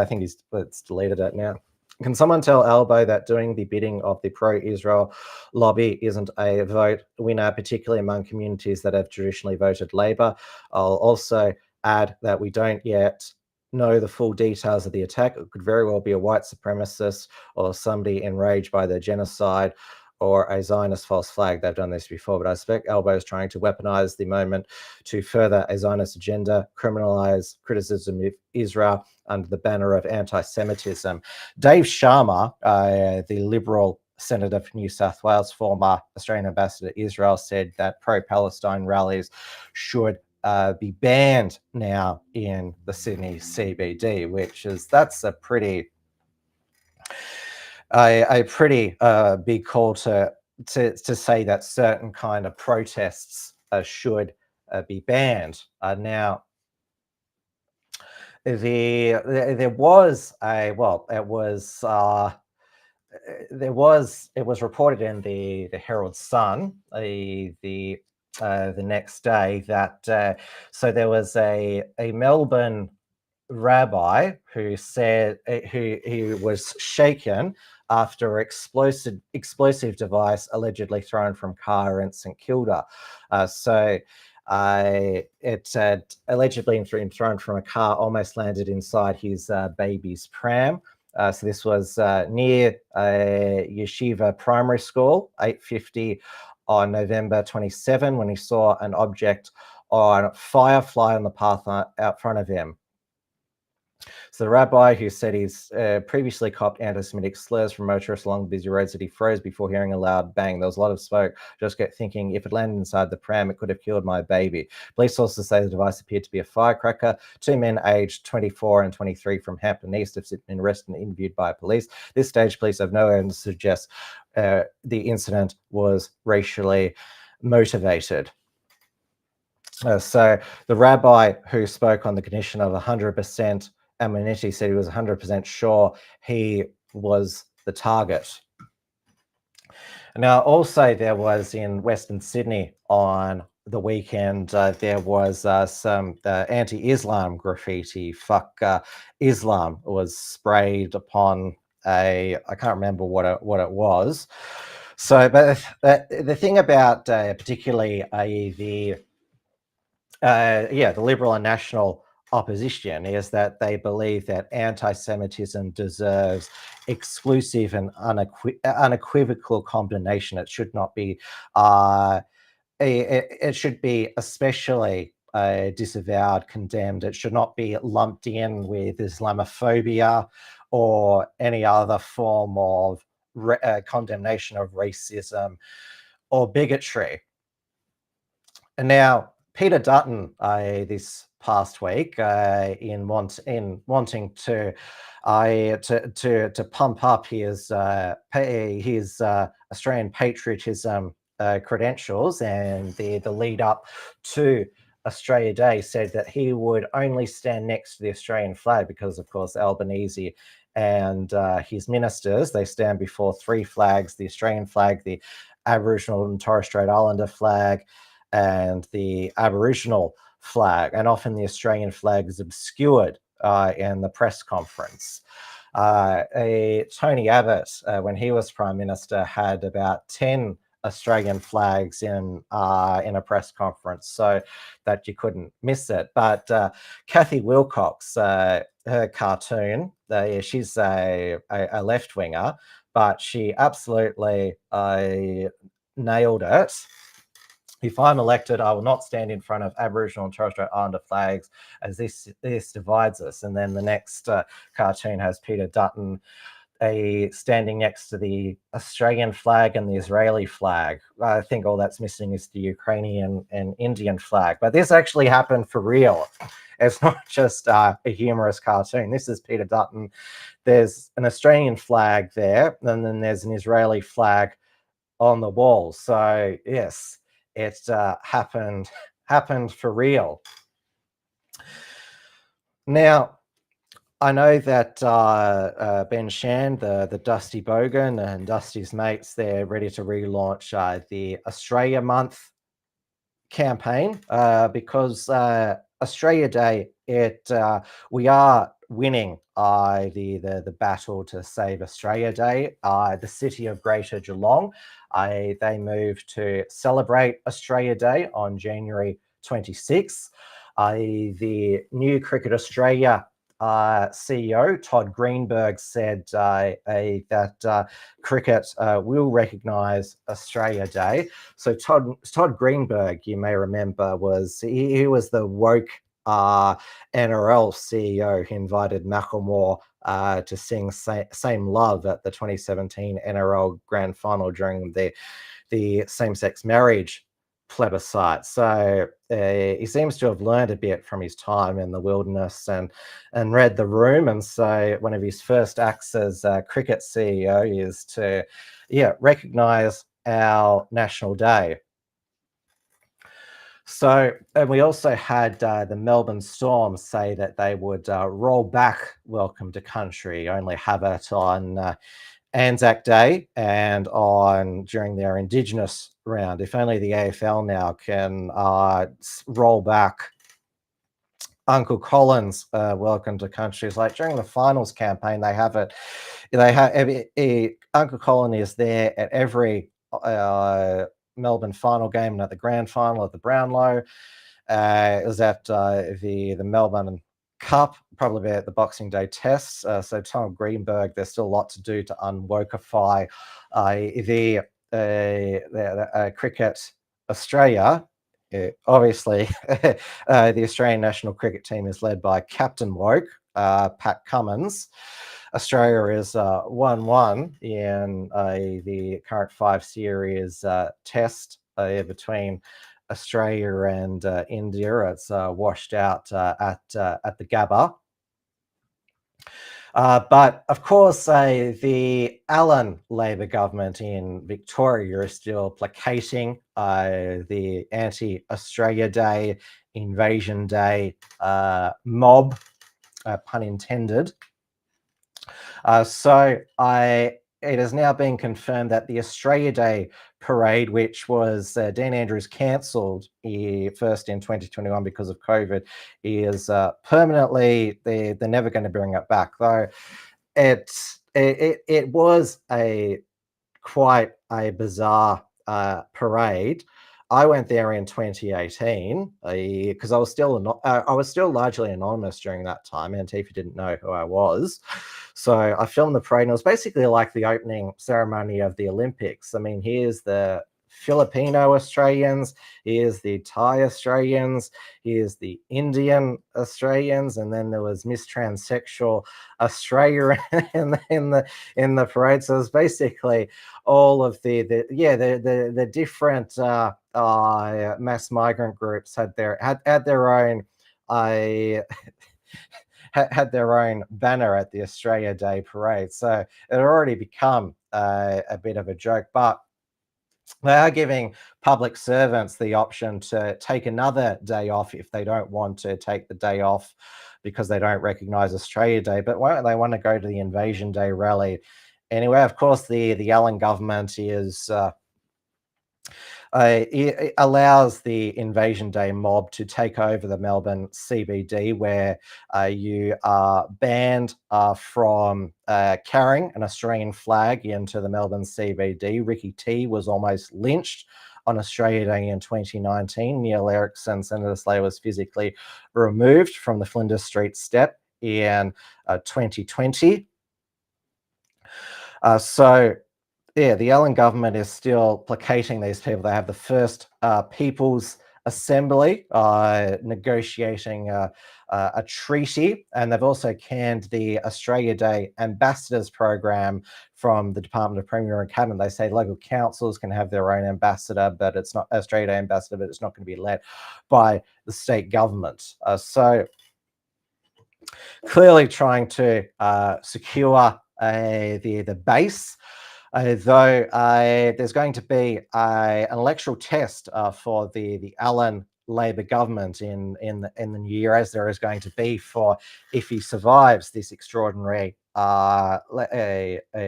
think it's deleted it now. Can someone tell Albo that doing the bidding of the pro-Israel lobby isn't a vote winner, particularly among communities that have traditionally voted Labor? I'll also add that we don't yet know the full details of the attack. It could very well be a white supremacist or somebody enraged by the genocide or a Zionist false flag. They've done this before, but I suspect Albo is trying to weaponize the moment to further a Zionist agenda, criminalize criticism of Israel under the banner of anti-Semitism. Dave Sharma, the Liberal Senator for New South Wales, former Australian ambassador to Israel, said that pro-Palestine rallies should be banned now in the Sydney CBD, that's a pretty big call to say that certain kind of protests should be banned. Now, it was reported in the Herald Sun the next day that so there was a Melbourne rabbi who said who was shaken after explosive device allegedly thrown from car in St Kilda. It had allegedly been thrown from a car, almost landed inside his baby's pram. So this was near Yeshiva Primary School, 8:50 on November 27, when he saw an object on fire fly on the path out front of him. So the rabbi, who said he's previously copped anti-Semitic slurs from motorists along busy roads, that he froze before hearing a loud bang. There was a lot of smoke. Just kept thinking, if it landed inside the pram, it could have killed my baby. Police sources say the device appeared to be a firecracker. 2 men aged 24 and 23 from Hampton East have been arrested and interviewed by police. At this stage, police have no evidence to suggest the incident was racially motivated. So the rabbi who spoke on the condition of 100% anonymity said he was 100% sure he was the target. Now, also there was in Western Sydney on the weekend, there was some anti-Islam graffiti. Fuck Islam was sprayed upon I can't remember what it was. So, but the thing about particularly the Liberal and National opposition is that they believe that anti-Semitism deserves exclusive and unequivocal condemnation. It should not be. It should be especially disavowed, condemned. It should not be lumped in with Islamophobia or any other form of condemnation of racism or bigotry. And now, Peter Dutton, this past week, in wanting to pump up his Australian patriotism credentials and the lead up to Australia Day, said that he would only stand next to the Australian flag because, of course, Albanese and his ministers, they stand before 3 flags: the Australian flag, the Aboriginal and Torres Strait Islander flag, and the Aboriginal flag. And often the Australian flag is obscured in the press conference. Tony Abbott, when he was Prime Minister, had about 10 Australian flags in a press conference, so that you couldn't miss it. But Kathy Wilcox, her cartoon, she's a left-winger, but she absolutely nailed it. If I'm elected, I will not stand in front of Aboriginal and Torres Strait Islander flags, as this divides us. And then the next cartoon has Peter Dutton standing next to the Australian flag and the Israeli flag. I think all that's missing is the Ukrainian and Indian flag. But this actually happened for real. It's not just a humorous cartoon. This is Peter Dutton. There's an Australian flag there, and then there's an Israeli flag on the wall. So yes, it happened for real. Now, I know that Ben Shand, the Dusty Bogan, and Dusty's mates, they're ready to relaunch the Australia Month campaign because Australia Day, we are winning the battle to save Australia Day. The city of Greater Geelong, they moved to celebrate Australia Day on January 26th. The new Cricket Australia CEO Todd Greenberg said that cricket will recognise Australia Day. So Todd Greenberg, you may remember, he was the woke NRL CEO who invited Macklemore to sing Same Love at the 2017 NRL Grand Final during the same-sex marriage plebiscite. So he seems to have learned a bit from his time in the wilderness and read the room. And so one of his first acts as cricket CEO is to recognise our national day. So, and we also had the Melbourne Storm say that they would roll back Welcome to Country, only have it on Anzac Day and during their Indigenous round. If only the AFL now can roll back Uncle Colin's welcome to countries. Like during the finals campaign, they have it. They have Uncle Colin is there at every Melbourne final game and at the grand final at the Brownlow. It was at the Melbourne Cup, probably at the Boxing Day tests. So Tom Greenberg, there's still a lot to do to unwokeify the cricket Australia. Obviously, the Australian national cricket team is led by Captain Woke, Pat Cummins. Australia is 1-1 in the current 5-series test between Australia and India. It's washed out at the Gabba. But of course, the Allen Labor government in Victoria is still placating the anti-Australia Day, Invasion Day mob, pun intended. It has now been confirmed that the Australia Day parade, which was Dean Andrews cancelled first in 2021 because of COVID, is permanently, they're never going to bring it back. Though it was quite a bizarre parade. I went there in 2018 because I was still largely anonymous during that time. Antifa didn't know who I was. So I filmed the parade, and it was basically like the opening ceremony of the Olympics. I mean, here's the Filipino Australians, here's the Thai Australians, here's the Indian Australians, and then there was Miss Transsexual Australia in the parade. So it was basically all of the different mass migrant groups had their own had their own banner at the Australia Day parade. So it had already become a bit of a joke, but they are giving public servants the option to take another day off if they don't want to take the day off because they don't recognise Australia Day. But why don't they want to go to the Invasion Day rally? Anyway, of course, the Allen government is it allows the Invasion Day mob to take over the Melbourne CBD, where you are banned from carrying an Australian flag into the Melbourne CBD. Ricky T was almost lynched on Australia Day in 2019. Neil Erickson, Senator Slater, was physically removed from the Flinders Street step in 2020. Yeah, the Allen government is still placating these people. They have the first People's Assembly negotiating a treaty, and they've also canned the Australia Day Ambassadors program from the Department of Premier and Cabinet. They say local councils can have their own ambassador, but it's not Australia Day ambassador, but it's not going to be led by the state government. So clearly trying to secure the base. Though there's going to be an electoral test for the Allen Labor government in the new year, as there is going to be for if he survives this extraordinary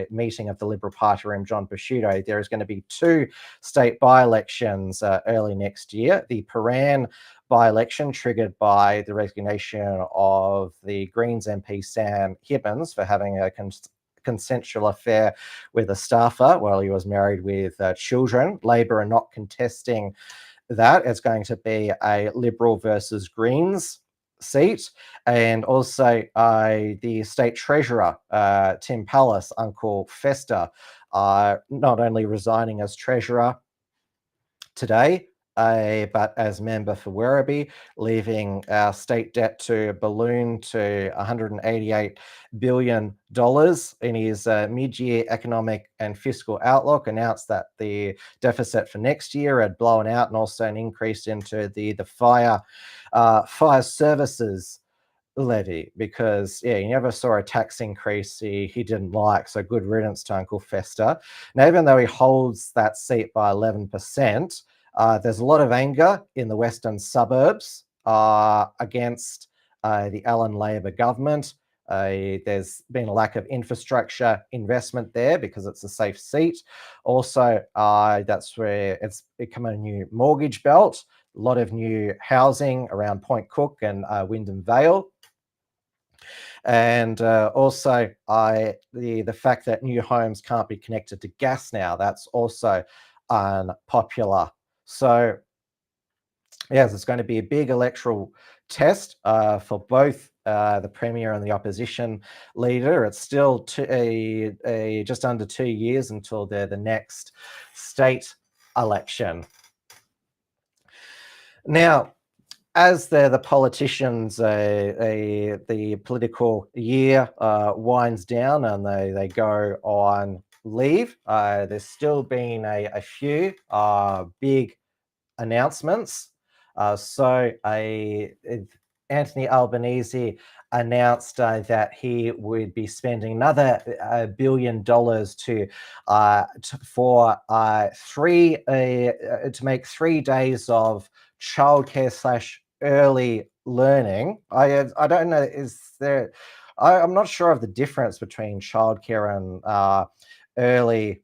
meeting of the Liberal Party room, John Pesutto. There is going to be 2 state by-elections early next year. The Paran by-election triggered by the resignation of the Greens MP Sam Hibbins for having a consensual affair with a staffer while he was married with children. Labor are not contesting that. It's going to be a Liberal versus Greens seat, and also the state treasurer Tim Pallas, Uncle Fester, not only resigning as treasurer today, but as member for Werribee, leaving our state debt to balloon to $188 billion. In his mid-year economic and fiscal outlook, announced that the deficit for next year had blown out, and also an increase into the fire services levy, because you never saw a tax increase he didn't like. So good riddance to Uncle Fester. Now, even though he holds that seat by 11%, there's a lot of anger in the western suburbs against the Allen Labor government. There's been a lack of infrastructure investment there because it's a safe seat. Also, that's where it's become a new mortgage belt. lot of new housing around Point Cook and Wyndham Vale. And also the fact that new homes can't be connected to gas now, that's also unpopular. So yes, it's going to be a big electoral test for both the Premier and the opposition leader. It's still just under 2 years until the next state election. Now, as the politicians, the political year winds down and they go on leave, there's still been a few big announcements. So Anthony Albanese announced that he would be spending another $1 billion to make 3 days of childcare / early learning. I don't know. I'm not sure of the difference between childcare and early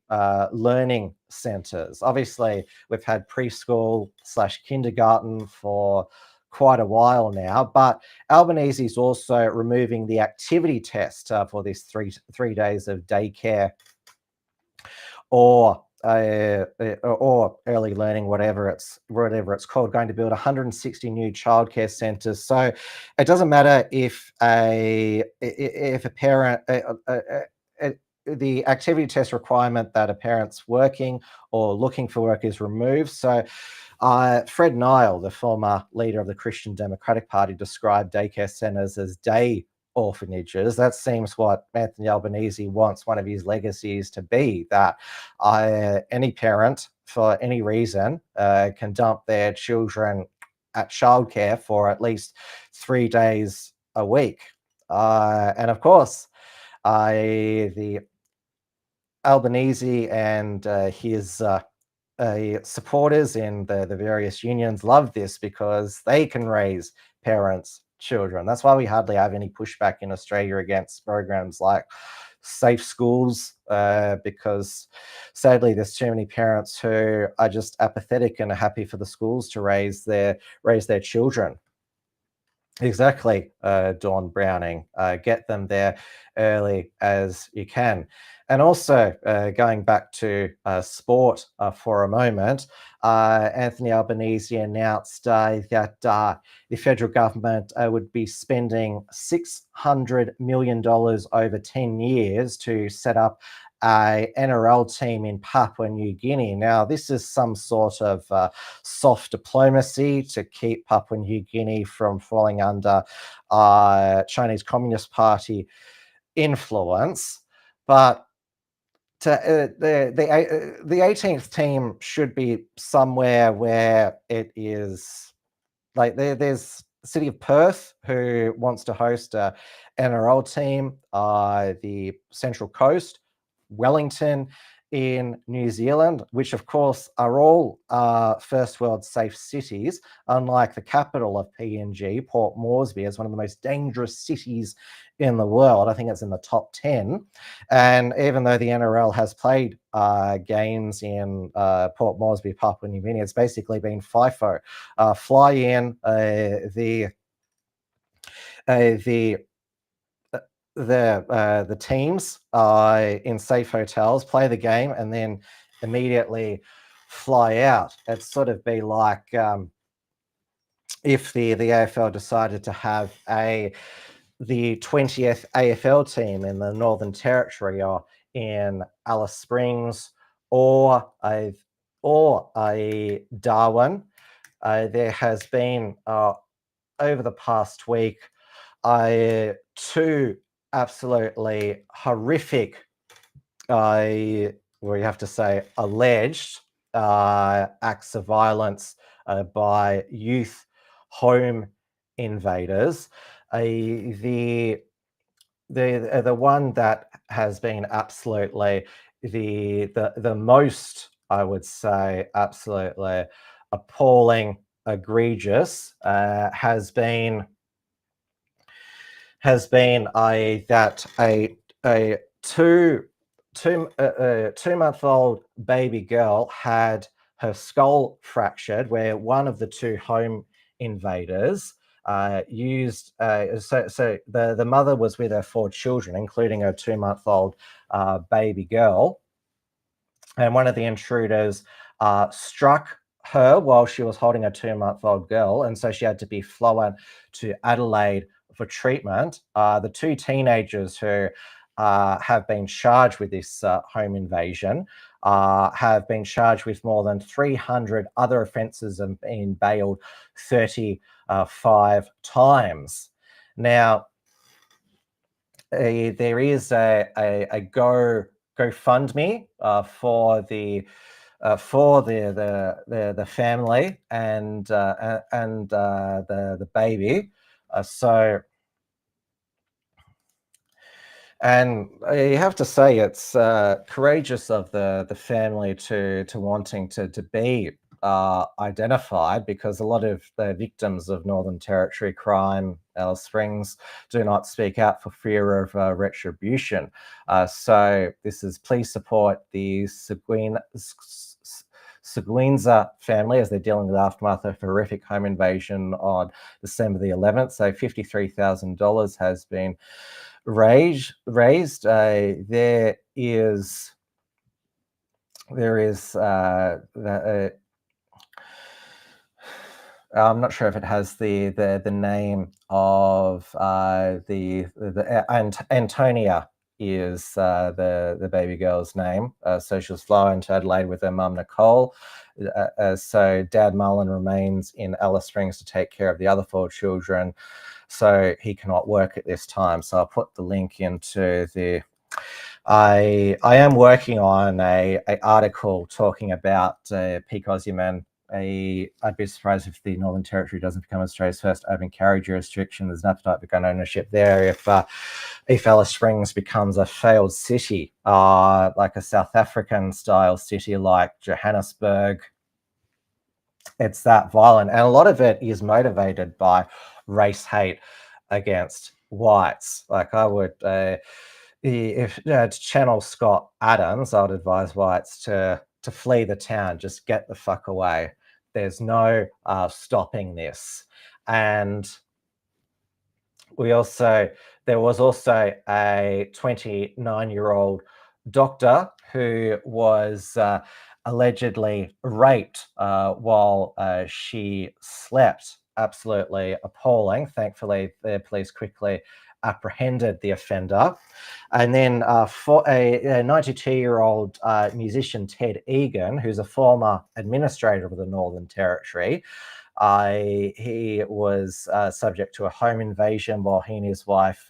learning centres. Obviously, we've had preschool / kindergarten for quite a while now, but Albanese is also removing the activity test for this three days of daycare or early learning, whatever it's called, going to build 160 new childcare centres. So it doesn't matter if a parent the activity test requirement that a parent's working or looking for work is removed. So Fred Nile, the former leader of the Christian Democratic Party, described daycare centres as day orphanages. That seems what Anthony Albanese wants one of his legacies to be, that any parent, for any reason, can dump their children at childcare for at least 3 days a week. And of course, the Albanese and his supporters in the various unions love this because they can raise parents' children. That's why we hardly have any pushback in Australia against programs like safe schools, because sadly there's too many parents who are just apathetic and are happy for the schools to raise their children. Exactly, Dawn Browning. Get them there early as you can. And also, going back to sport for a moment, Anthony Albanese announced that the federal government would be spending $600 million over 10 years to set up a NRL team in Papua New Guinea. Now, this is some sort of soft diplomacy to keep Papua New Guinea from falling under Chinese Communist Party influence. But the 18th team should be somewhere where it is like there's the city of Perth, who wants to host a NRL team, the Central Coast, Wellington in New Zealand, which of course are all first world safe cities, unlike the capital of PNG, Port Moresby, is one of the most dangerous cities in the world. I think it's in the top 10. And even though the NRL has played games in Port Moresby, Papua New Guinea, it's basically been FIFO. Fly in the teams in safe hotels, play the game, and then immediately fly out. It'd sort of be like if the AFL decided to have the 20th AFL team in the Northern Territory or in Alice Springs or Darwin. There has been over the past week two absolutely horrific, we have to say alleged acts of violence by youth home invaders. The one that has been absolutely the most, I would say, absolutely appalling, egregious, has been that a 2-month-old baby girl had her skull fractured, where one of the two home invaders used. So the mother was with her 4 children, including her 2-month-old baby girl, and one of the intruders struck her while she was holding a 2-month-old girl, and so she had to be flown to Adelaide for treatment. The 2 teenagers who have been charged with this home invasion have been charged with more than 300 other offences and been bailed 35 times. Now, there is a GoFundMe for the family and the baby. And you have to say it's courageous of the family to wanting to be identified, because a lot of the victims of Northern Territory crime, Alice Springs, do not speak out for fear of retribution. So this is, please support the Seguinza family as they're dealing with the aftermath of a horrific home invasion on December the 11th. So $53,000 has been raised. There is I'm not sure if it has the name of Antonia is the baby girl's name. So she was flown to Adelaide with her mum Nicole. So Dad Mullen remains in Alice Springs to take care of the other 4 children, so he cannot work at this time. So I'll put the link into the. I am working on a article talking about peak Aussieman. I'd be surprised if the Northern Territory doesn't become Australia's first open carry jurisdiction. There's an appetite for gun ownership there. If Alice Springs becomes a failed city, like a South African style city like Johannesburg, it's that violent, and a lot of it is motivated by race hate against whites. Like I would, if to channel Scott Adams, I would advise whites to flee the town, just get the fuck away. There's no stopping this. And there was also a 29-year-old doctor who was allegedly raped while she slept. Absolutely appalling. Thankfully, the police quickly apprehended the offender. And then for a 92-year-old musician, Ted Egan, who's a former administrator of the Northern Territory, he was subject to a home invasion while he and his wife,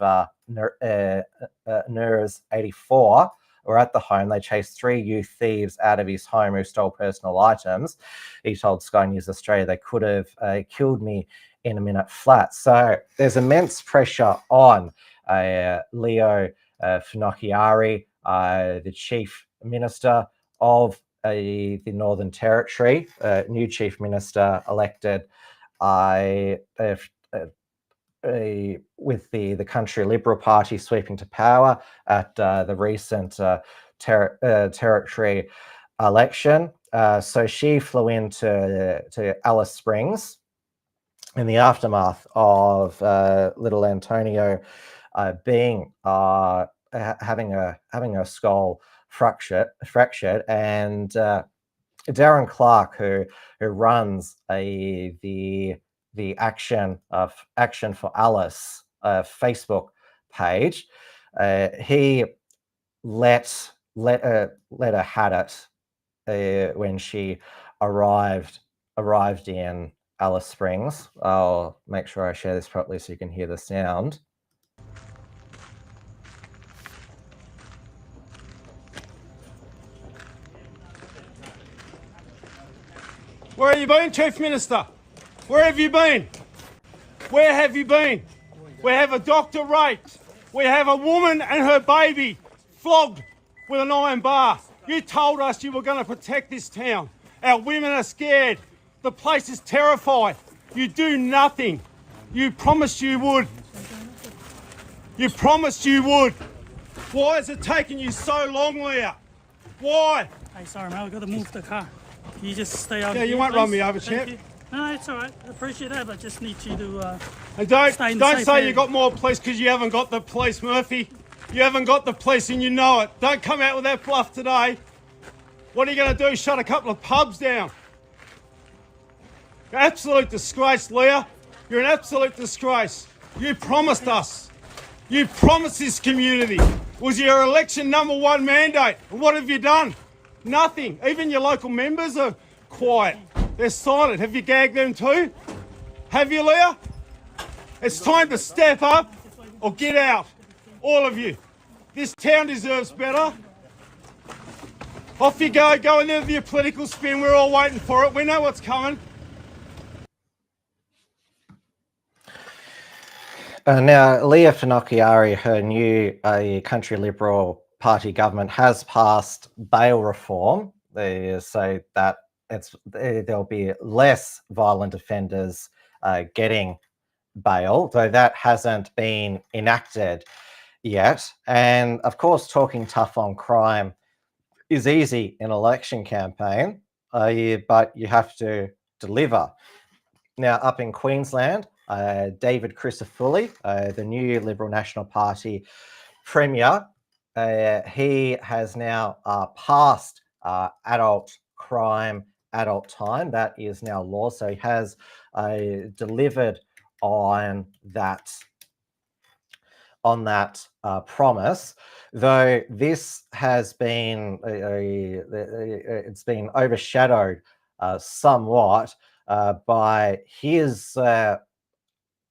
Nurse 84, were at the home. They chased 3 youth thieves out of his home who stole personal items. He told Sky News Australia, "They could have killed me in a minute flat." So there's immense pressure on Leo Finocchiari, the Chief Minister of the Northern Territory, new Chief Minister elected with the Country Liberal Party sweeping to power at the recent Territory election. So she flew into Alice Springs in the aftermath of little Antonio being having a skull fractured, and Darren Clark, who runs the Action for Alice Facebook page, he let her had it when she arrived in Alice Springs. I'll make sure I share this properly so you can hear the sound. Where have you been, Chief Minister? Where have you been? Where have you been? We have a doctor raped. We have a woman and her baby flogged with an iron bar. You told us you were going to protect this town. Our women are scared. The place is terrified. You do nothing. You promised you would. You promised you would. Why is it taking you so long, Leah? Why? Hey, sorry, mate, I've got to move the car. Can you just stay over Yeah, you here, won't run please? me over, Thank champ. you. No, it's all right. I appreciate that, but I just need you to And don't stay in the safe say area. you got more police because you haven't got the police, Murphy. You haven't got the police and you know it. Don't come out with that bluff today. What are you going to do? Shut a couple of pubs down? Absolute disgrace, Leah. You're an absolute disgrace. You promised us. You promised this community. It was your election #1 mandate. And what have you done? Nothing. Even your local members are quiet. They're silent. Have you gagged them too? Have you, Leah? It's time to step up or get out. All of you. This town deserves better. Off you go. Go in there with your political spin. We're all waiting for it. We know what's coming. Now, Leah Finocchiaro, her new Country Liberal Party government has passed bail reform, so that there'll be less violent offenders getting bail, though that hasn't been enacted yet. And of course, talking tough on crime is easy in an election campaign, but you have to deliver. Now, up in Queensland, David Crisafulli, the new Liberal National Party Premier, he has now passed adult crime, adult time. That is now law. So he has delivered on that promise, though this has been it's been overshadowed somewhat by his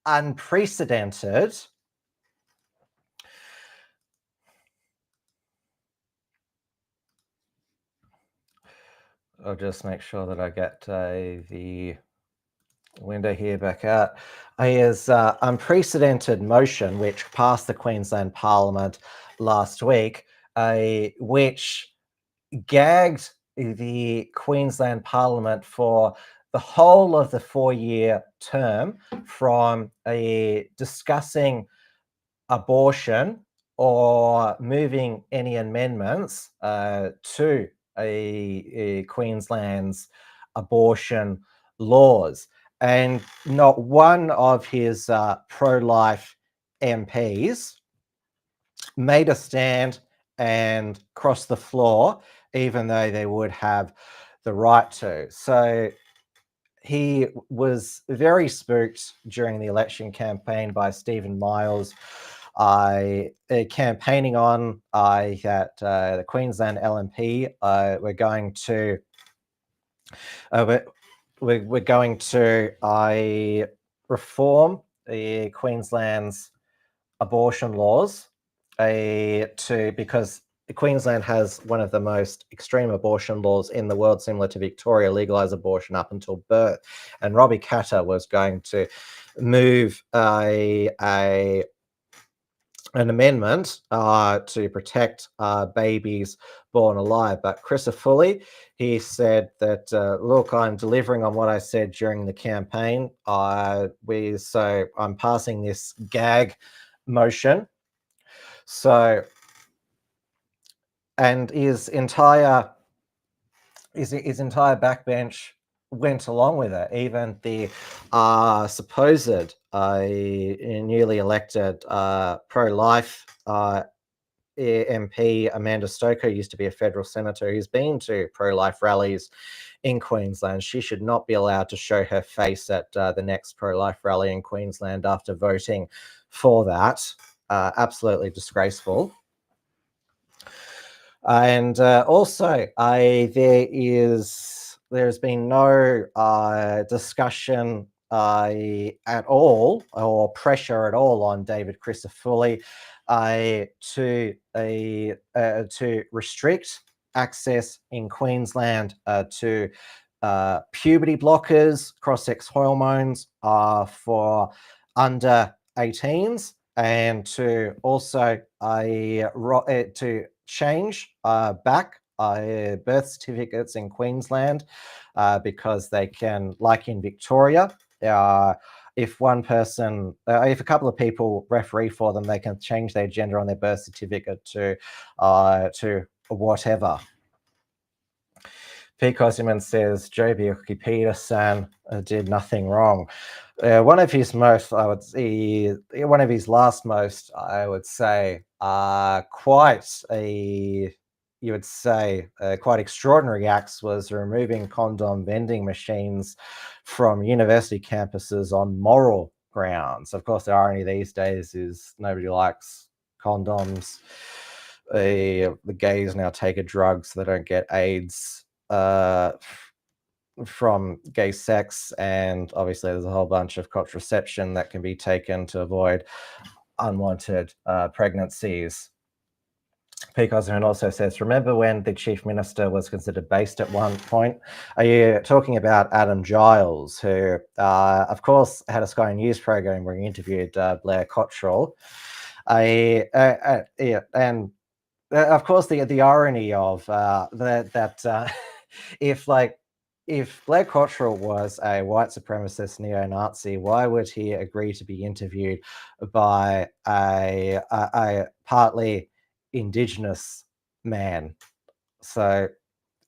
unprecedented I'll just make sure that I get the window here back out. His unprecedented motion, which passed the Queensland Parliament last week, which gagged the Queensland Parliament for the whole of the 4-year term from discussing abortion or moving any amendments to Queensland's abortion laws. And not one of his pro-life MPs made a stand and crossed the floor, even though they would have the right to. So he was very spooked during the election campaign by Stephen Miles, campaigning on that the Queensland LNP we're going to reform the Queensland's abortion laws because Queensland has one of the most extreme abortion laws in the world, similar to Victoria, legalise abortion up until birth. And Robbie Katter was going to move an amendment to protect babies born alive. But Crisafulli, he said that, look, I'm delivering on what I said during the campaign. So I'm passing this gag motion. So, and his entire backbench went along with it. Even the supposed newly elected pro-life MP Amanda Stoker, used to be a federal senator, who's been to pro-life rallies in Queensland. She should not be allowed to show her face at the next pro-life rally in Queensland after voting for that. Absolutely disgraceful. And also, there's been no discussion at all or pressure at all on David Crisafulli to restrict access in Queensland to puberty blockers, cross-sex hormones for under 18s, and to also to change back birth certificates in Queensland because they can, like in Victoria, if if a couple of people referee for them, they can change their gender on their birth certificate to whatever. P. Cosman says Joe Peterson did nothing wrong. One of his most, I would say, one of his last most, I would say, quite a, you would say, quite extraordinary acts was removing condom vending machines from university campuses on moral grounds. Of course, the irony these days is nobody likes condoms. The gays now take a drug so they don't get AIDS from gay sex, and obviously there's a whole bunch of contraception that can be taken to avoid unwanted pregnancies. Peacock also says, remember when the chief minister was considered based at one point? Are you talking about Adam Giles, who, of course, had a Sky News program where he interviewed Blair Cottrell? Yeah, and of course, the irony of that if Blair Cottrell was a white supremacist neo-Nazi, why would he agree to be interviewed by a partly Indigenous man? So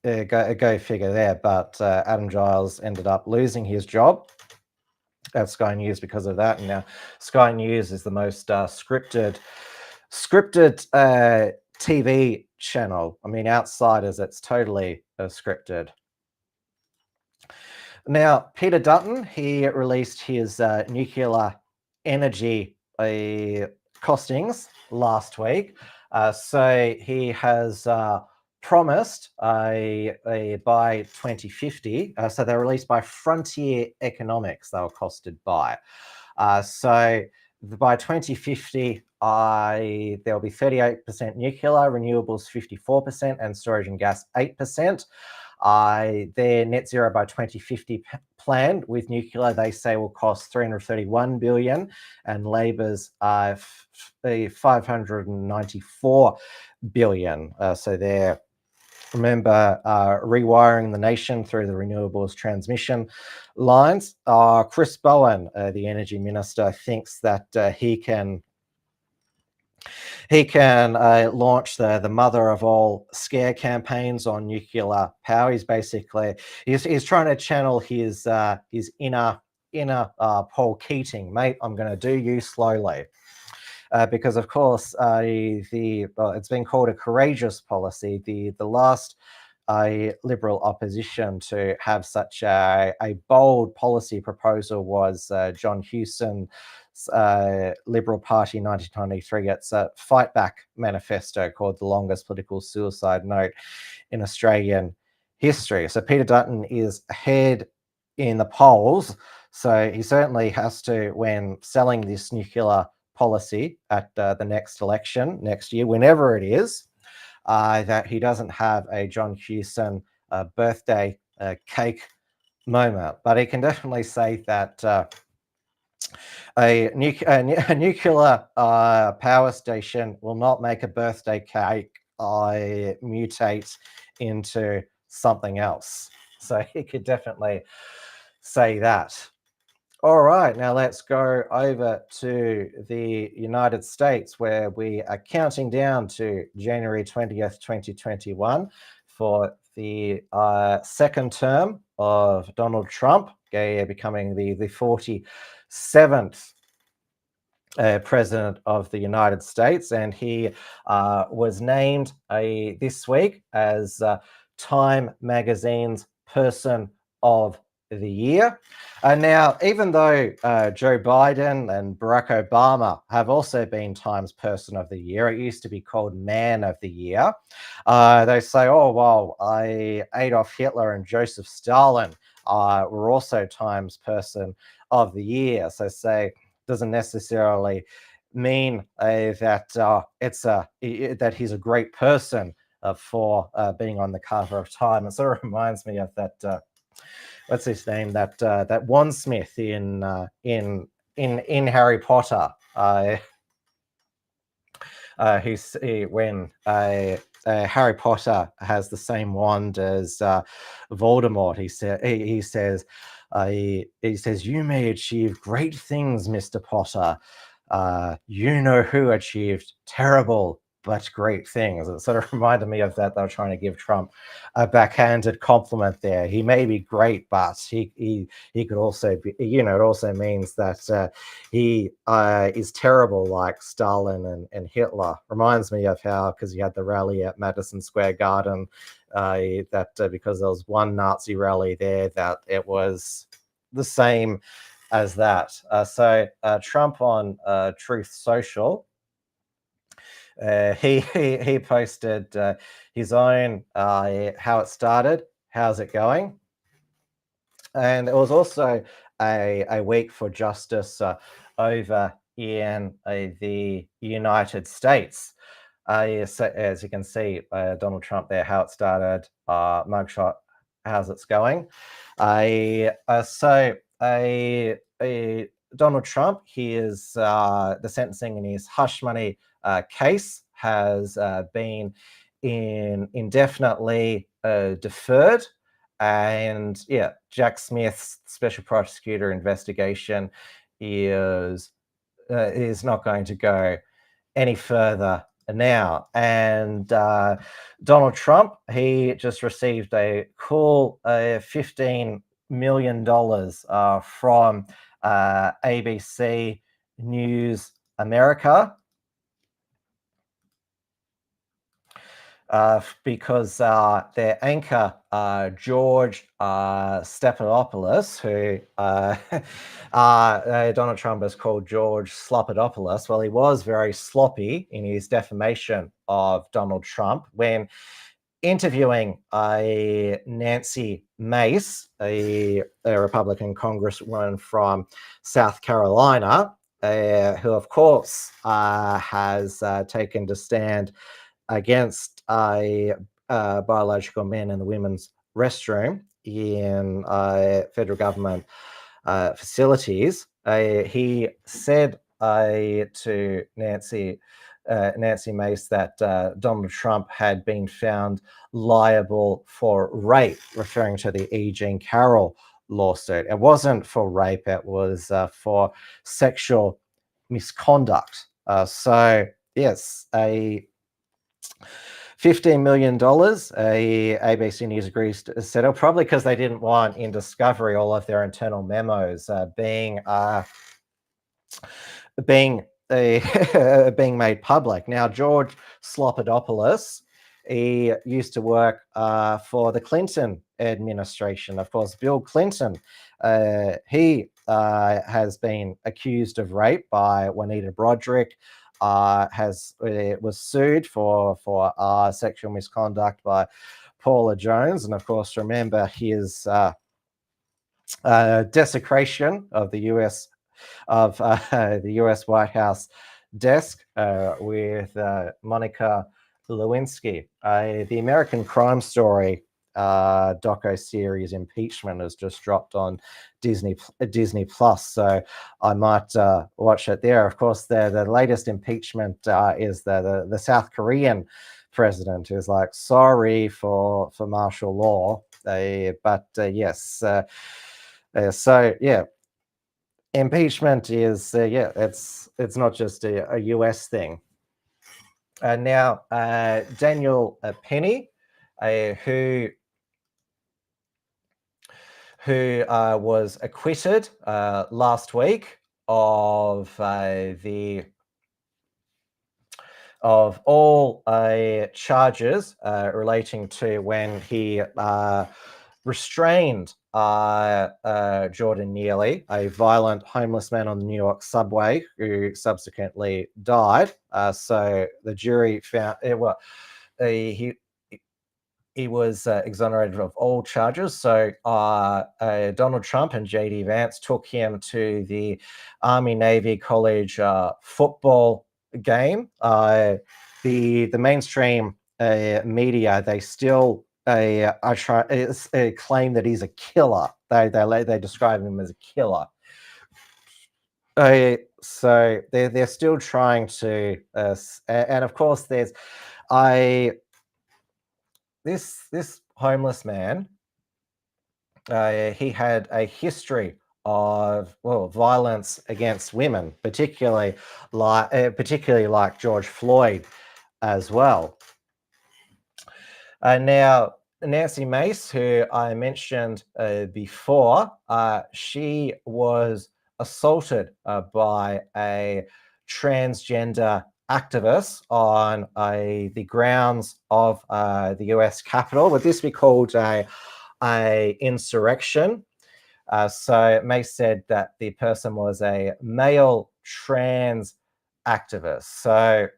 go figure there. But Adam Giles ended up losing his job at Sky News because of that, and now Sky News is the most scripted TV channel. I mean, Outsiders, it's totally scripted. Now, Peter Dutton, he released his nuclear energy costings last week. So he has promised by 2050, so they're released by Frontier Economics, they were costed by. So by 2050, there will be 38% nuclear, renewables 54%, and storage and gas 8%. Their net zero by 2050 plan with nuclear, they say, will cost 331 billion, and Labor's 594 billion. So they're, remember, rewiring the nation through the renewables transmission lines. Chris Bowen, the energy minister, thinks that he can launch the mother of all scare campaigns on nuclear power. He's basically he's trying to channel his inner Paul Keating, mate. I'm going to do you slowly, because of course it's been called a courageous policy. The last Liberal opposition to have such a bold policy proposal was John Hewson's Liberal Party 1993. It's a fight back manifesto called the longest political suicide note in Australian history. So Peter Dutton is ahead in the polls. So he certainly has to, when selling this nuclear policy at the next election next year, whenever it is, that he doesn't have a John Hewson birthday cake moment. But he can definitely say that a nuclear power station will not make a birthday cake mutate into something else. So he could definitely say that. All right, now let's go over to the United States, where we are counting down to January 20th, 2021 for the second term of Donald Trump, becoming the 47th president of the United States. And he was named this week as Time Magazine's Person of the Year. Now, even though Joe Biden and Barack Obama have also been Time's Person of the Year, it used to be called Man of the Year. They say, oh, well, Adolf Hitler and Joseph Stalin were also Time's Person of the Year. So say, doesn't necessarily mean that that he's a great person for being on the cover of Time. It sort of reminds me of that. What's his name? That One Smith in Harry Potter. When Harry Potter has the same wand as Voldemort, he says, "You may achieve great things, Mr. Potter. You know who achieved terrible but great things. It sort of reminded me of that. They were trying to give Trump a backhanded compliment there. He may be great, but he could also be, it also means that he is terrible, like Stalin and Hitler. Reminds me of how, because he had the rally at Madison Square Garden, because there was one Nazi rally there, that it was the same as that. So Trump on Truth Social, he posted his own how it started, how's it going, and it was also a week for justice over in the United States. So as you can see, Donald Trump there, how it started, mugshot, how's it going. Donald Trump, he is the sentencing in his hush money case has been indefinitely deferred. And yeah, Jack Smith's special prosecutor investigation is not going to go any further now. And Donald Trump, he just received a cool $15 million from ABC News America, because their anchor, George Stephanopoulos, who Donald Trump has called George Sloppodopoulos. Well, he was very sloppy in his defamation of Donald Trump when interviewing Nancy Mace, a Republican congresswoman from South Carolina, who, of course, has taken to stand against biological men in the women's restroom in federal government facilities. He said to Nancy Mace that Donald Trump had been found liable for rape, referring to the E. Jean Carroll lawsuit. It wasn't for rape, it was for sexual misconduct. So yes, a $15 million, ABC News agrees to settle, probably because they didn't want in discovery all of their internal memos being made public. Now, George Sloppodopoulos, he used to work for the Clinton administration. Of course, Bill Clinton, he has been accused of rape by Juanita Broderick, was sued for sexual misconduct by Paula Jones, and of course, remember his desecration of the U.S. White House desk with Monica Lewinsky. The American Crime Story doco-series Impeachment has just dropped on Disney Plus, so I might watch it there. Of course, the latest impeachment is the South Korean president, who's like, sorry for martial law, but yes. So yeah, impeachment is it's not just a US thing. Now Daniel Penny, who was acquitted last week of all charges relating to when he restrained Jordan Neely, a violent homeless man on the New York subway who subsequently died. So the jury found he was exonerated of all charges. So Donald Trump and J.D. Vance took him to the Army-Navy College football game. The mainstream media, they still claim that he's a killer. They describe him as a killer. So they're still trying to, and of course there's this homeless man. He had a history of violence against women, particularly like George Floyd as well. Now, Nancy Mace, who I mentioned before, she was assaulted by a transgender activist on the grounds of the US Capitol. Would this be called a insurrection? So Mace said that the person was a male trans activist. So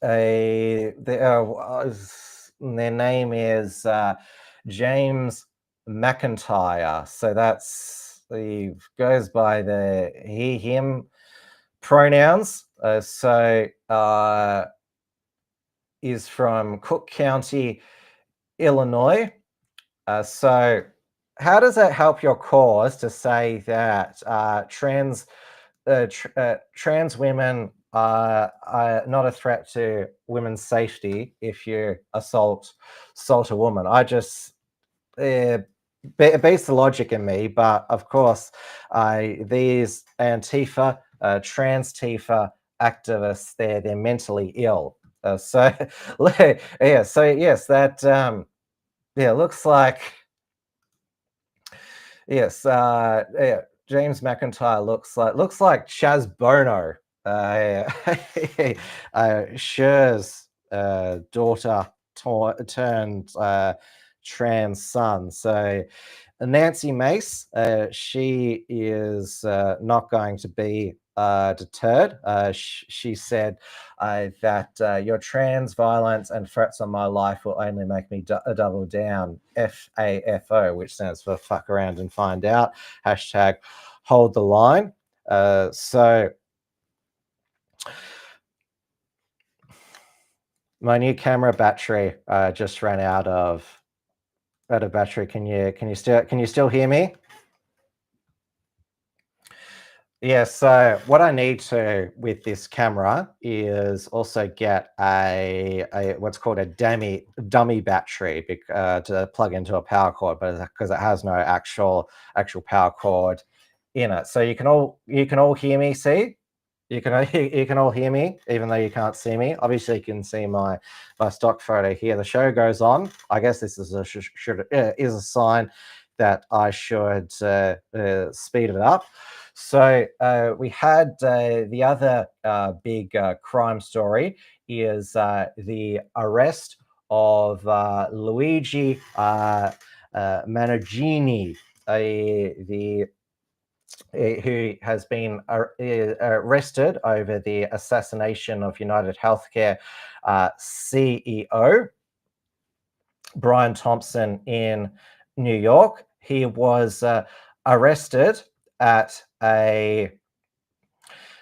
their name is James McIntyre. So he goes by the he, him pronouns. Is from Cook County, Illinois. So how does that help your cause to say that trans women are not a threat to women's safety if you assault a woman? I just beats the logic in me, but of course, these Antifa, trans Tifa activists, they're mentally ill. So yes, that looks like yes, James McIntyre looks like Chaz Bono, Cher's daughter turned trans son. So Nancy Mace, she is not going to be deterred. She said that your trans violence and threats on my life will only make me double down. FAFO, which stands for fuck around and find out. Hashtag hold the line. So my new camera battery just ran out of battery. Can you still hear me? Yeah, so what I need to with this camera is also get a what's called a dummy battery to plug into a power cord, but because it has no actual power cord in it. So you can all hear me. See, you can all hear me, even though you can't see me. Obviously, you can see my stock photo here. The show goes on. I guess this is a sign that I should speed it up. So we had the other big crime story is the arrest of Luigi Managgini, who has been arrested over the assassination of United Healthcare CEO Brian Thompson in New York. He was arrested at a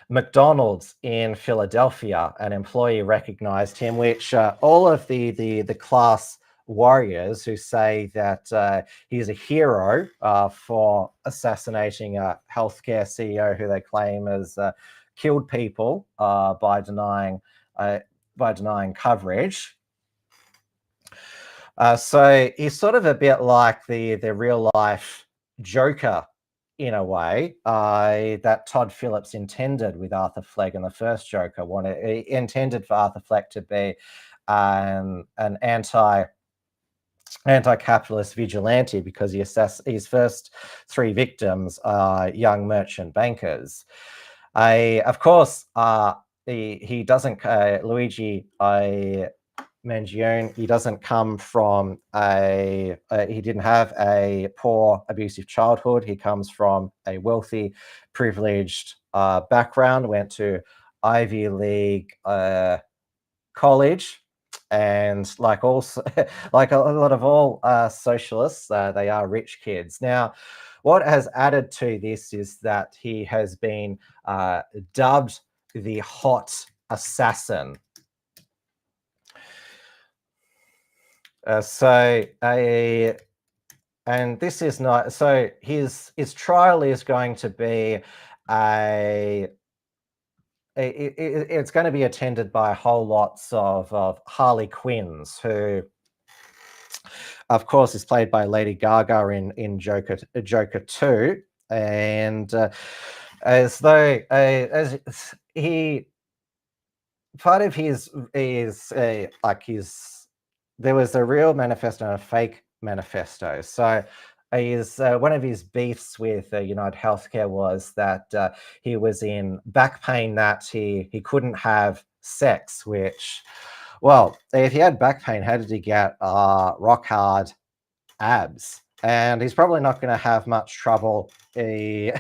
McDonald's in Philadelphia. An employee recognized him, which all of the class warriors who say that he's a hero for assassinating a healthcare CEO who they claim has killed people by denying coverage. So he's sort of a bit like the real life Joker in a way that Todd Phillips intended with Arthur Fleck in the first Joker. He intended for Arthur Fleck to be an anti-capitalist vigilante because his first three victims are young merchant bankers. Of course, he doesn't Luigi Mangione, he doesn't come from he didn't have a poor, abusive childhood. He comes from a wealthy, privileged background, went to Ivy League college, and like a lot of all socialists, they are rich kids. Now, what has added to this is that he has been dubbed the hot assassin. And this is not so. His trial is going to be it's going to be attended by whole lots of Harley Quinns, who, of course, is played by Lady Gaga in Joker 2, and as he part of his is like there was a real manifesto and a fake manifesto. So one of his beefs with United Healthcare was that he was in back pain, that he couldn't have sex, which, well, if he had back pain, how did he get rock hard abs? And he's probably not going to have much trouble. He's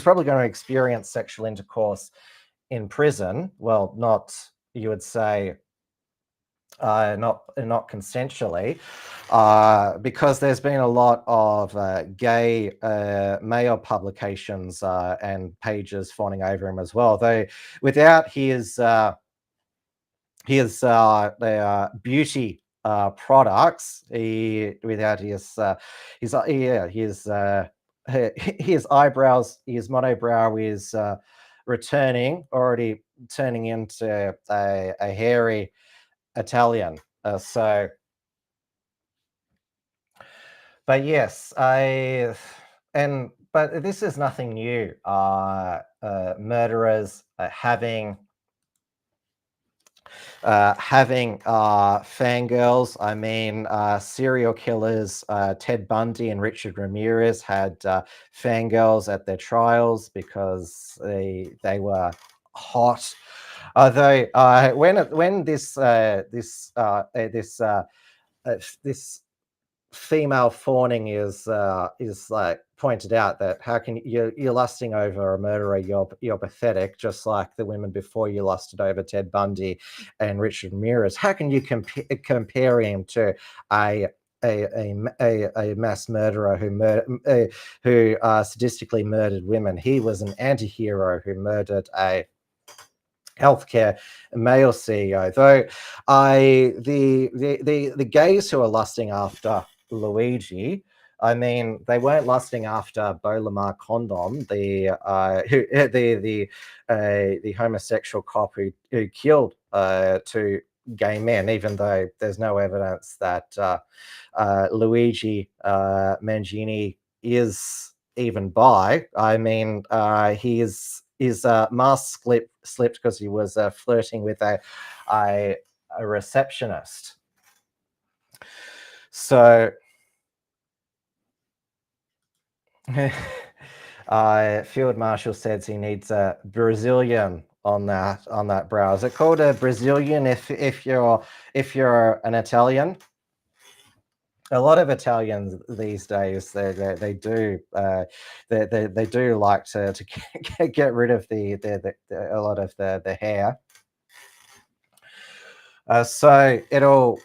probably going to experience sexual intercourse in prison. Well, not, you would say, not consensually, because there's been a lot of gay male publications and pages fawning over him as well. Though without his beauty products, without his eyebrows, his monobrow is already turning into a hairy Italian. But yes, but this is nothing new. Murderers having fangirls. I mean, serial killers, Ted Bundy and Richard Ramirez had fangirls at their trials because they were hot. Although when this female fawning is like pointed out, that how can you're lusting over a murderer, you're pathetic, just like the women before you lusted over Ted Bundy and Richard Ramirez. How can you compare him to a mass murderer who sadistically murdered women? He was an anti-hero who murdered a healthcare male CEO. Though the gays who are lusting after Luigi, I mean, they weren't lusting after Beau Lamar Condom, the homosexual cop who killed two gay men, even though there's no evidence that Luigi Mangini is even bi. I mean, his mask slipped because he was flirting with a receptionist. So Field Marshal says he needs a Brazilian on that brow. Is it called a Brazilian if you're an Italian? A lot of Italians these days, they do like to get rid of a lot of the hair. So it'll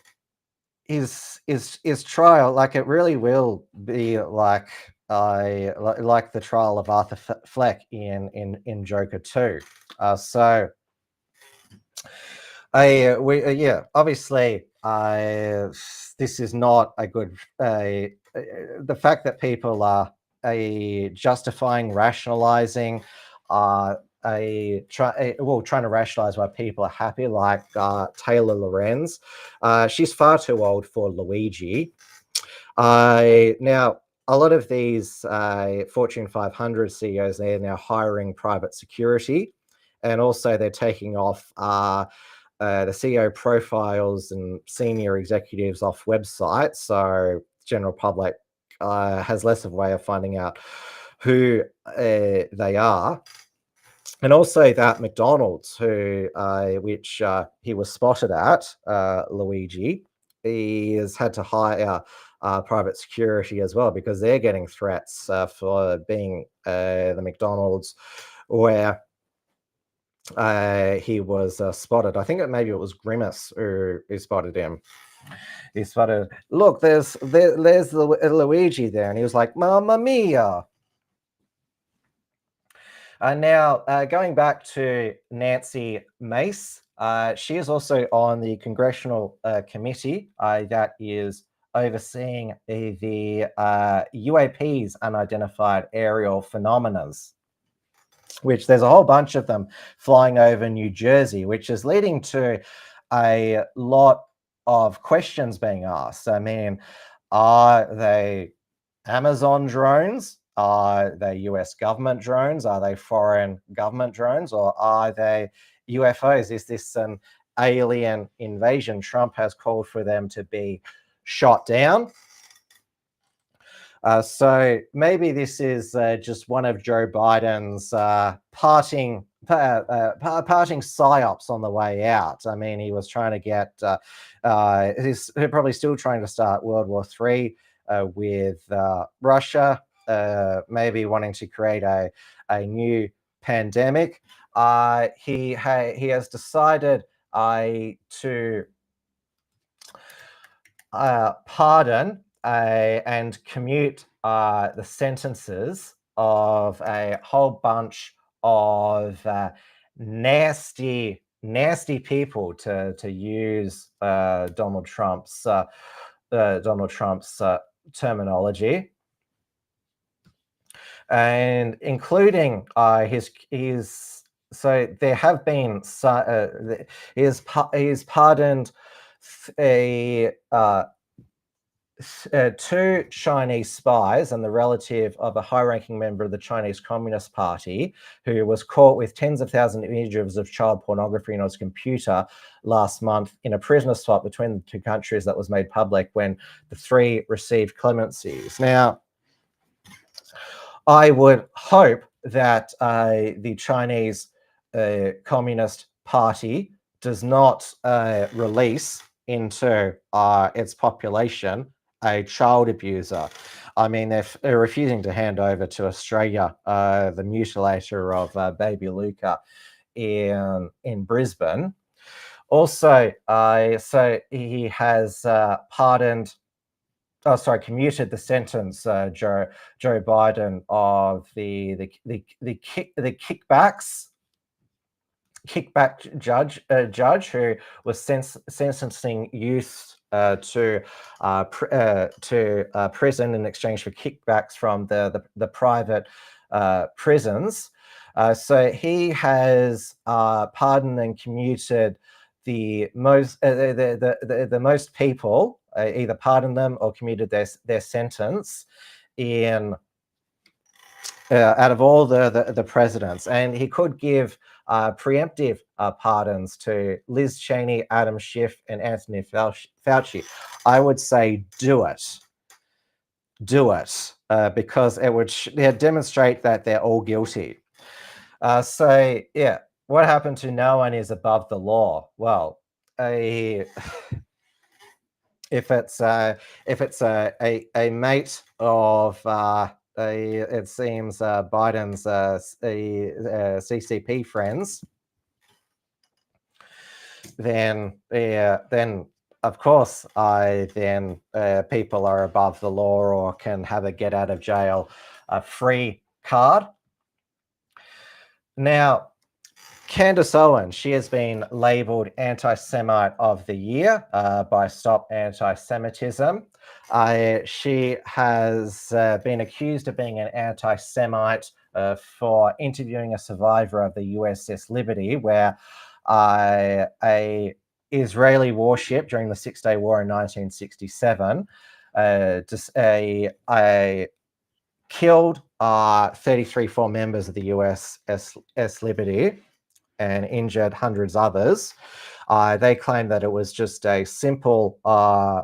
his trial, like, it really will be like the trial of Arthur Fleck in Joker 2. Obviously, this is not a good. The fact that people are justifying, rationalizing, trying to rationalize why people are happy, like Taylor Lorenz. She's far too old for Luigi. Now, a lot of these Fortune 500 CEOs, they're now hiring private security, and also they're taking off the CEO profiles and senior executives off websites, so general public has less of a way of finding out who they are. And also that McDonald's, which he was spotted at, Luigi, he has had to hire private security as well, because they're getting threats for being the McDonald's where he was spotted. I think maybe it was Grimace who spotted him. He spotted, look, there's Luigi there, and he was like, Mamma Mia. Now, going back to Nancy Mace, she is also on the congressional committee that is overseeing the UAP's, unidentified aerial phenomena, which there's a whole bunch of them flying over New Jersey, which is leading to a lot of questions being asked. I mean, are they Amazon drones? Are they US government drones? Are they foreign government drones? Or are they UFOs? Is this an alien invasion? Trump has called for them to be shot down. So maybe this is just one of Joe Biden's parting psyops on the way out. I mean, he was trying to get, he's probably still trying to start World War III with Russia, maybe wanting to create a new pandemic. He has decided to pardon and commute the sentences of a whole bunch of nasty people, to use Donald Trump's terminology, and including his. So there have been he has pardoned two Chinese spies and the relative of a high-ranking member of the Chinese Communist Party, who was caught with tens of thousands of images of child pornography on his computer last month in a prisoner swap between the two countries that was made public when the three received clemencies. Now, I would hope that the Chinese Communist Party does not release into its population a child abuser. I mean, they're refusing to hand over to Australia the mutilator of baby Luca in Brisbane. Also, so he has commuted the sentence, Joe Biden, of the kickback judge who was sentencing youth to prison in exchange for kickbacks from the private prisons. So he has pardoned and commuted the most people, either pardoned them or commuted their sentence in out of all the presidents, and he could give preemptive pardons to Liz Cheney, Adam Schiff, and Anthony Fauci. I would say do it, because it would demonstrate that they're all guilty. So yeah, what happened to no one is above the law? Well, if it's a mate of it seems Biden's CCP friends, then of course people are above the law or can have a get out of jail free card. Now, Candace Owens, she has been labelled Anti-Semite of the Year by Stop Anti-Semitism. She has been accused of being an anti-Semite for interviewing a survivor of the USS Liberty, where a Israeli warship during the Six-Day War in 1967 killed 33 former members of the USS Liberty and injured hundreds others. They claim that it was just a simple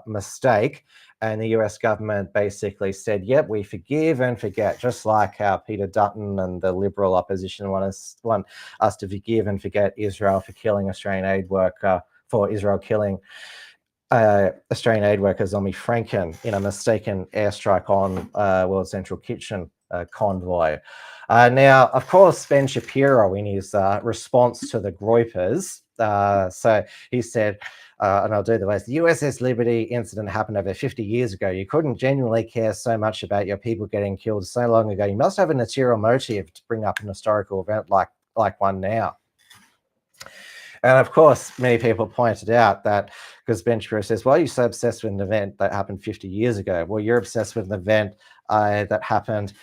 mistake, and the US government basically said, yep, we forgive and forget, just like how Peter Dutton and the Liberal opposition want us to forgive and forget Israel for killing Australian aid worker, for Israel killing Australian aid worker Zomi Franken in a mistaken airstrike on World Central Kitchen convoy. Now, of course, Ben Shapiro, in his response to the Groypers, so he said, and I'll do the rest, the USS Liberty incident happened over 50 years ago. You couldn't genuinely care so much about your people getting killed so long ago. You must have an ulterior motive to bring up an historical event like one now. And of course, many people pointed out that, because Ben Shapiro says, well, you're so obsessed with an event that happened 50 years ago. Well, you're obsessed with an event that happened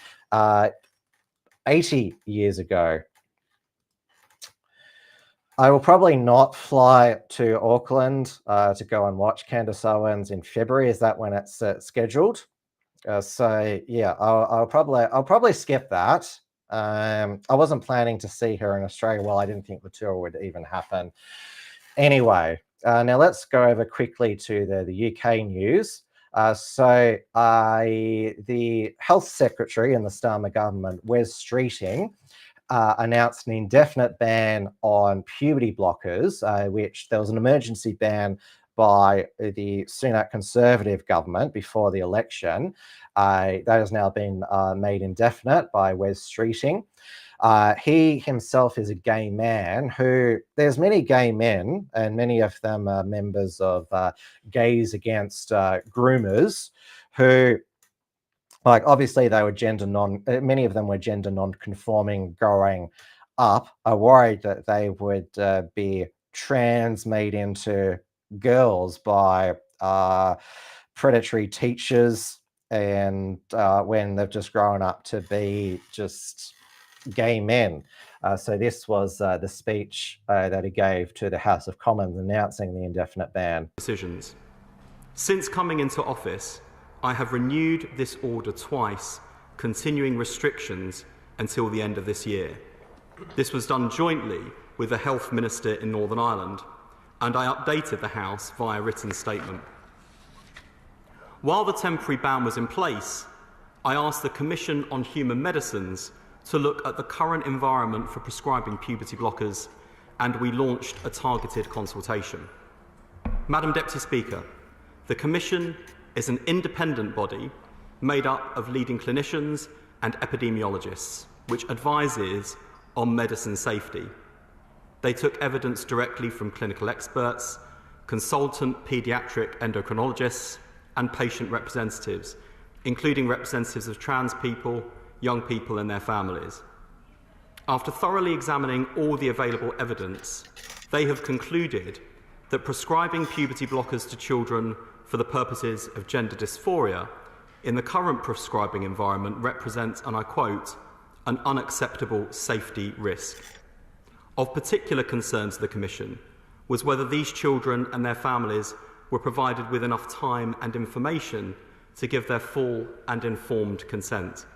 80 years ago. I will probably not fly to Auckland to go and watch Candace Owens in February. Is that when it's scheduled? So yeah, I'll probably skip that. I wasn't planning to see her in Australia. Well, I didn't think the tour would even happen. Anyway, now let's go over quickly to the UK news. The Health Secretary in the Starmer government, Wes Streeting, announced an indefinite ban on puberty blockers, which there was an emergency ban by the Sunak Conservative government before the election. That has now been made indefinite by Wes Streeting. He himself is a gay man who, there's many gay men, and many of them are members of Gays Against Groomers, who, like, obviously they were many of them were gender non-conforming growing up, are worried that they would be trans made into girls by predatory teachers, and when they've just grown up to be just gay men. So this was the speech that he gave to the House of Commons announcing the indefinite ban. Decisions. Since coming into office, I have renewed this order twice, continuing restrictions until the end of this year. This was done jointly with the Health Minister in Northern Ireland, and I updated the House via written statement. While the temporary ban was in place, I asked the Commission on Human Medicines to look at the current environment for prescribing puberty blockers, and we launched a targeted consultation. Madam Deputy Speaker, the Commission is an independent body made up of leading clinicians and epidemiologists, which advises on medicine safety. They took evidence directly from clinical experts, consultant paediatric endocrinologists, and patient representatives, including representatives of trans people, young people and their families. After thoroughly examining all the available evidence, they have concluded that prescribing puberty blockers to children for the purposes of gender dysphoria in the current prescribing environment represents, and I quote, an unacceptable safety risk. Of particular concern to the Commission was whether these children and their families were provided with enough time and information to give their full and informed consent.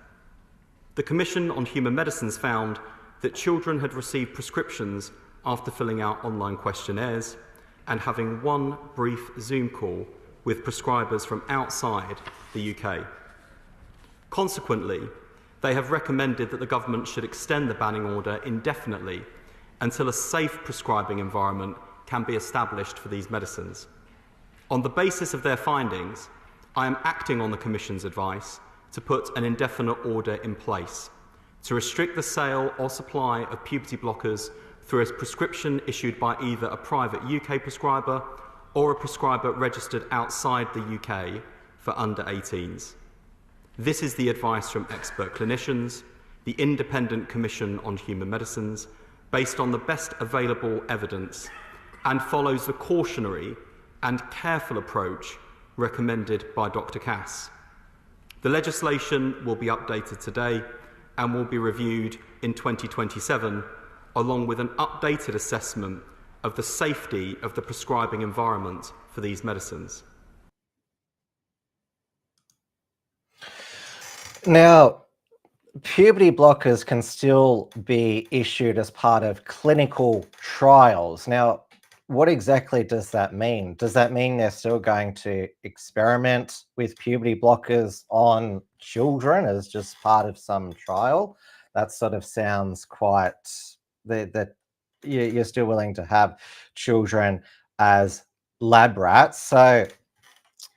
The Commission on Human Medicines found that children had received prescriptions after filling out online questionnaires and having one brief Zoom call with prescribers from outside the UK. Consequently, they have recommended that the government should extend the banning order indefinitely until a safe prescribing environment can be established for these medicines. On the basis of their findings, I am acting on the Commission's advice to put an indefinite order in place to restrict the sale or supply of puberty blockers through a prescription issued by either a private UK prescriber or a prescriber registered outside the UK for under 18s. This is the advice from expert clinicians, the Independent Commission on Human Medicines, based on the best available evidence, and follows the cautionary and careful approach recommended by Dr. Cass. The legislation will be updated today and will be reviewed in 2027, along with an updated assessment of the safety of the prescribing environment for these medicines. Now, puberty blockers can still be issued as part of clinical trials. Now, what exactly does that mean? Does that mean they're still going to experiment with puberty blockers on children as just part of some trial? That sort of sounds quite, that you're still willing to have children as lab rats. So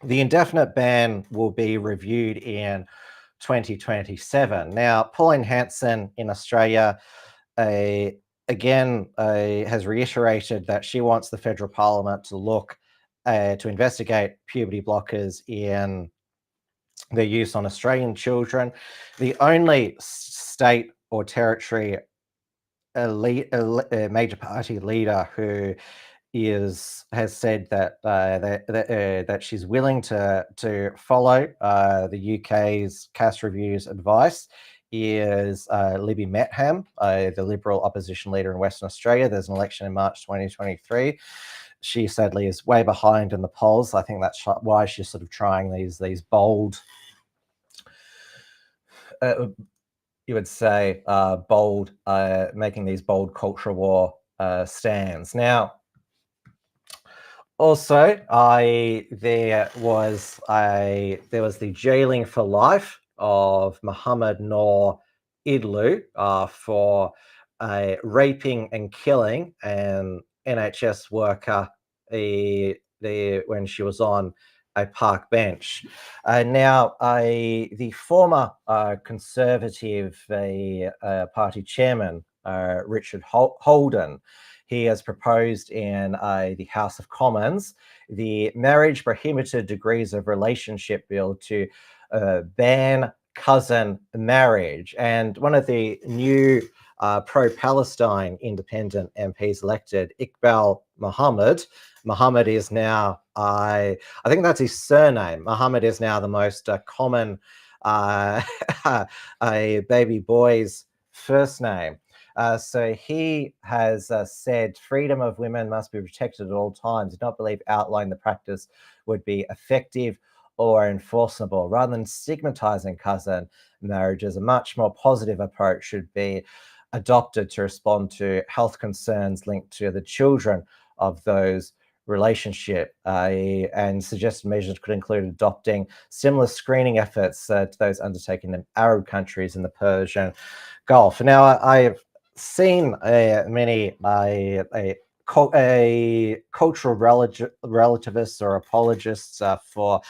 the indefinite ban will be reviewed in 2027. Now, Pauline Hanson in Australia again has reiterated that she wants the federal parliament to look to investigate puberty blockers in their use on Australian children. The only state or territory major party leader who has said that that she's willing to follow the UK's Cass Review's advice is Libby Metham, the Liberal opposition leader in Western Australia. There's an election in March 2023. She sadly is way behind in the polls. I think that's why she's sort of trying these bold you would say, bold, making these bold culture war stands. Now, also, there was the jailing for life of Muhammad Noor Idlu for raping and killing an NHS worker when she was on a park bench. Now, the former Conservative Party chairman, Richard Holden, he has proposed in the House of Commons the Marriage Prohibited Degrees of Relationship Bill to ban cousin marriage. And one of the new pro-Palestine independent MPs elected, Iqbal Muhammad is now, I think that's his surname. Muhammad is now the most common a baby boy's first name. So he has said freedom of women must be protected at all times. Did not believe outlining the practice would be effective or enforceable. Rather than stigmatizing cousin marriages, a much more positive approach should be adopted to respond to health concerns linked to the children of those relationship, and suggested measures could include adopting similar screening efforts to those undertaken in Arab countries in the Persian Gulf. Now, I've seen many cultural relativists or apologists for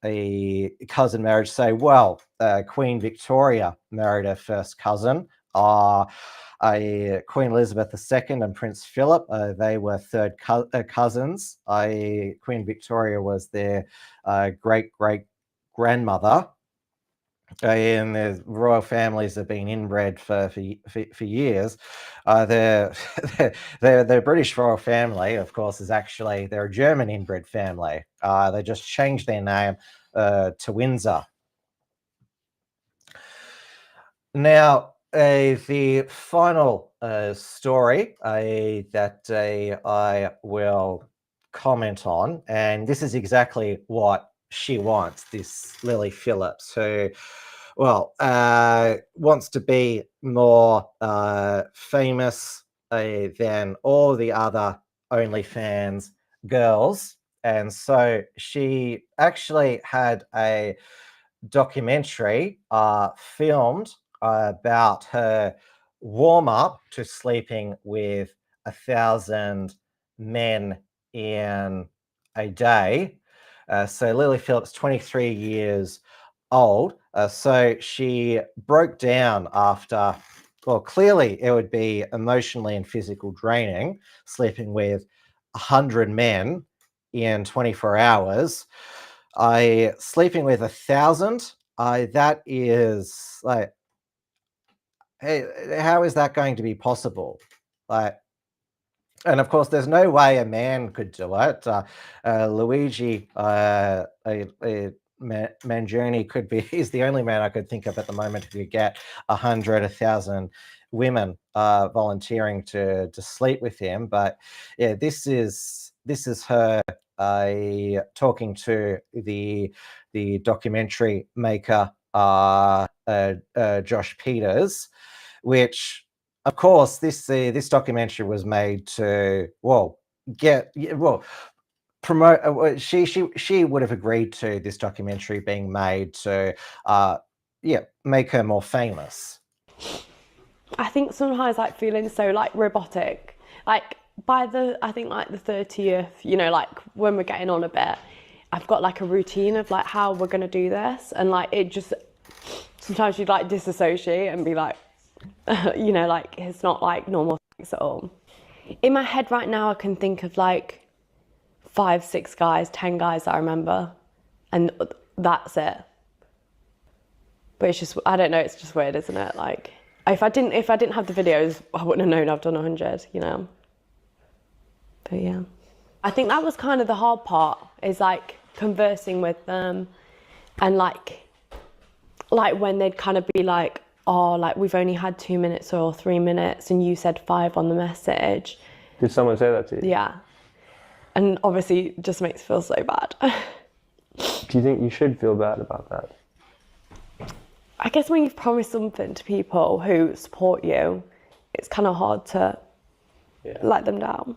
a cousin marriage say, well, Queen Victoria married her first cousin. Queen Elizabeth II and Prince Philip, they were third cousins. Queen Victoria was their great-great-grandmother. And the royal families have been inbred for years. The British royal family, of course, they're a German inbred family. They just changed their name to Windsor. Now, the final story that I will comment on, and this is exactly what she wants, this Lily Phillips, who, well, wants to be more famous than all the other OnlyFans girls. And so she actually had a documentary filmed about her warm-up to sleeping with 1,000 men in a day. So Lily Phillips, 23 years old. So she broke down after, well, clearly it would be emotionally and physically draining, sleeping with 100 men in 24 hours. Sleeping with 1,000, that is like, hey, how is that going to be possible? And of course, there's no way a man could do it. Luigi Mangione is the only man I could think of at the moment who could get 1,000 women volunteering to sleep with him. But yeah, this is her talking to the documentary maker Josh Peters, which, of course, this documentary was made to promote. She would have agreed to this documentary being made to make her more famous. I think sometimes like feeling so like robotic, like by the 30th, you know, like when we're getting on a bit, I've got like a routine of like how we're gonna do this, and like it just sometimes you'd like disassociate and be like, you know, like it's not like normal things at all. In my head right now, I can think of like 5, 6 guys, 10 guys that I remember, and that's it. But it's just, I don't know, it's just weird, isn't it? Like if I didn't have the videos, I wouldn't have known I've done 100, you know. But yeah, I think that was kind of the hard part, is like conversing with them, and like when they'd kind of be like, oh, like we've only had 2 minutes or 3 minutes and you said 5 on the message. Did someone say that to you? Yeah. And obviously it just makes me feel so bad. Do you think you should feel bad about that? I guess when you've promised something to people who support you, it's kind of hard to let them down.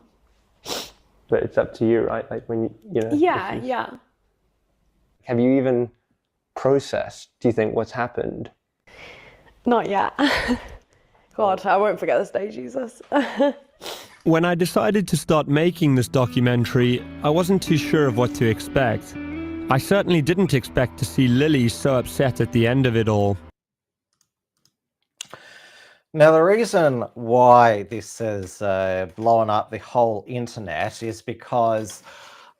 But it's up to you, right? Like when you know. Yeah. Have you even processed, do you think, what's happened? Not yet. God, I won't forget this day, Jesus. When I decided to start making this documentary, I wasn't too sure of what to expect. I certainly didn't expect to see Lily so upset at the end of it all. Now, the reason why this has blown up the whole internet is because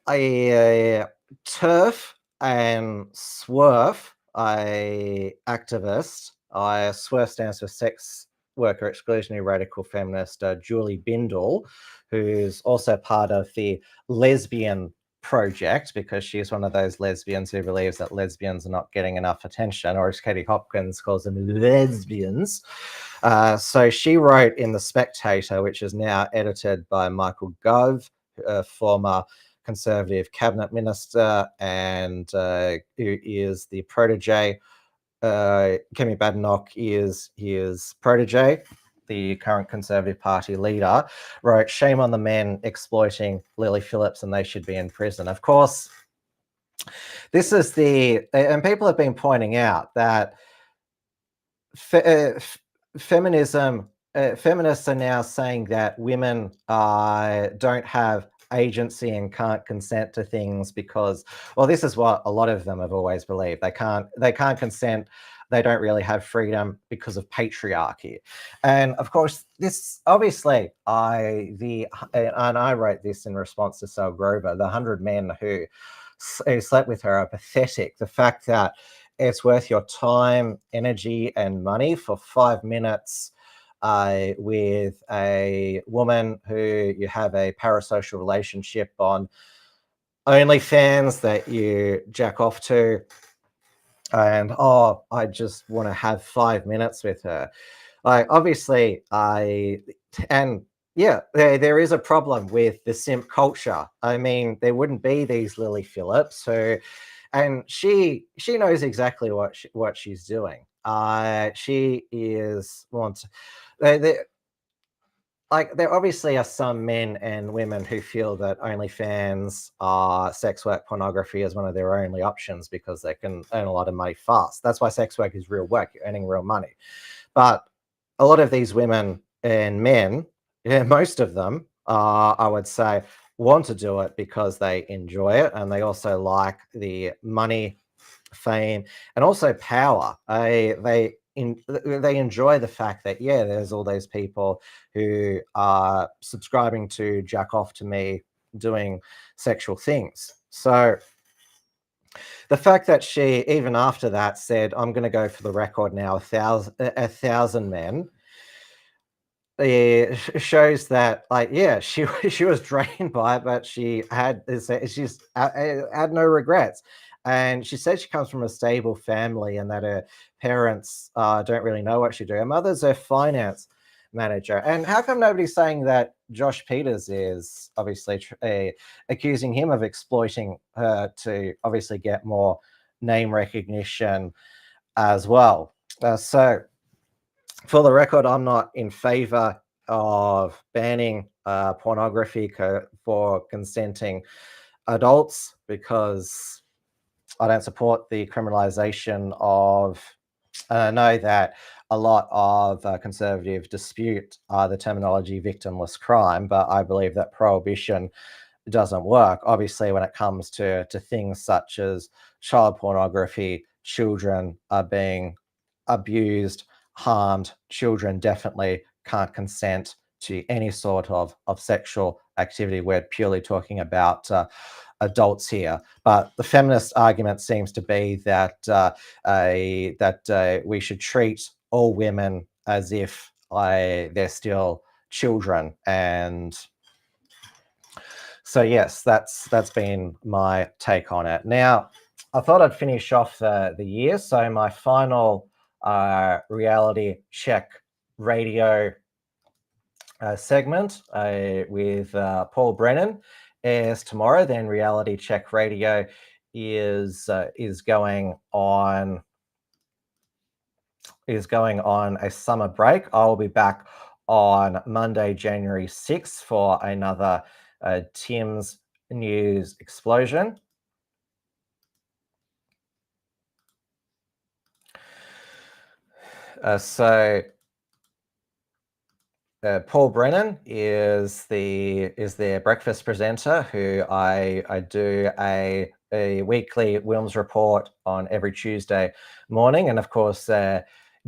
a TERF and SWERF, a activist, SWERF stands for Sex Worker Exclusionary Radical Feminist, Julie Bindel, who's also part of the Lesbian Project, because she's one of those lesbians who believes that lesbians are not getting enough attention, or as Katie Hopkins calls them, lesbians. So she wrote in The Spectator, which is now edited by Michael Gove, a former Conservative cabinet minister, and who is the protege. Kemi Badenoch is his protege. The current Conservative Party leader, wrote, "Shame on the men exploiting Lily Phillips, and they should be in prison." Of course, this is and people have been pointing out that feminists are now saying that women don't have agency and can't consent to things because, well, this is what a lot of them have always believed. They can't consent. They don't really have freedom because of patriarchy. And of course, this obviously, and I wrote this in response to Sal Grover, the 100 men who slept with her are pathetic. The fact that it's worth your time, energy, and money for 5 minutes with a woman who you have a parasocial relationship on OnlyFans that you jack off to, and I just want to have 5 minutes with her. Like, obviously, there is a problem with the simp culture. I mean, there wouldn't be these Lily Phillips and she knows exactly what she's doing. She wants. There obviously are some men and women who feel that OnlyFans are sex work pornography as one of their only options because they can earn a lot of money fast. That's why sex work is real work. You're earning real money. But a lot of these women and men, most of them, I would say, want to do it because they enjoy it, and they also like the money, fame, and also power. They enjoy the fact that, there's all those people who are subscribing to jack off to me doing sexual things. So the fact that she, even after that, said, "I'm going to go for the record now, 1,000 men," shows that, she was drained by it, but she had no regrets. And she said she comes from a stable family and that her parents don't really know what she do. Her mother's her finance manager. And how come nobody's saying that Josh Peters is obviously accusing him of exploiting her to obviously get more name recognition as well? So for the record, I'm not in favor of banning pornography for consenting adults, because I don't support the criminalization of. I know that a lot of conservative dispute the terminology victimless crime, but I believe that prohibition doesn't work. Obviously, when it comes to things such as child pornography, children are being abused, harmed. Children definitely can't consent to any sort of sexual activity. We're purely talking about adults here. But the feminist argument seems to be that we should treat all women as if they're still children. And so, yes, that's been my take on it. Now, I thought I'd finish off the year. So my final reality check radio segment with Paul Brennan airs tomorrow. Then reality check radio is going on is going on a summer break. I will be back on Monday, January 6th for another Tim's News Explosion. Paul Brennan is their breakfast presenter, who I do a weekly Wilms report on every Tuesday morning, and of course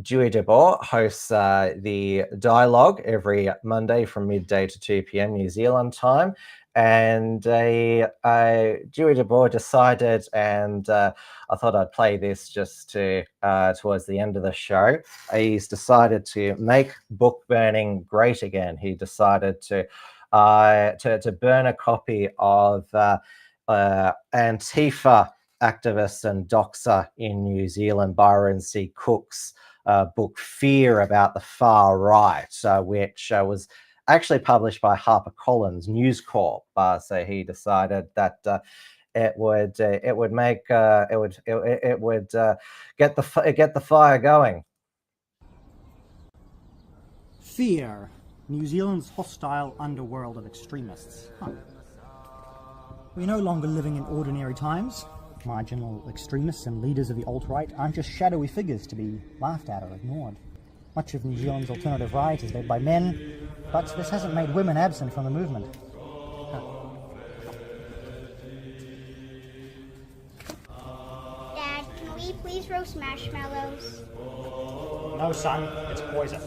Dewey DeBoer hosts the dialogue every Monday from midday to 2 p.m. New Zealand time. And Dewey DeBoer decided, and I thought I'd play this just to towards the end of the show. He's decided to make book burning great again. He decided to burn a copy of Antifa activist and doxer in New Zealand, Byron C. Cook's book Fear About the Far Right, which was actually published by HarperCollins News Corp. So he decided that it would get the fire going. Fear, New Zealand's hostile underworld of extremists. We're no longer living in ordinary times. Marginal extremists and leaders of the alt-right aren't just shadowy figures to be laughed at or ignored. Much of New Zealand's alternative right is led by men, but this hasn't made women absent from the movement. Dad, can we please roast marshmallows? No, son, it's poison.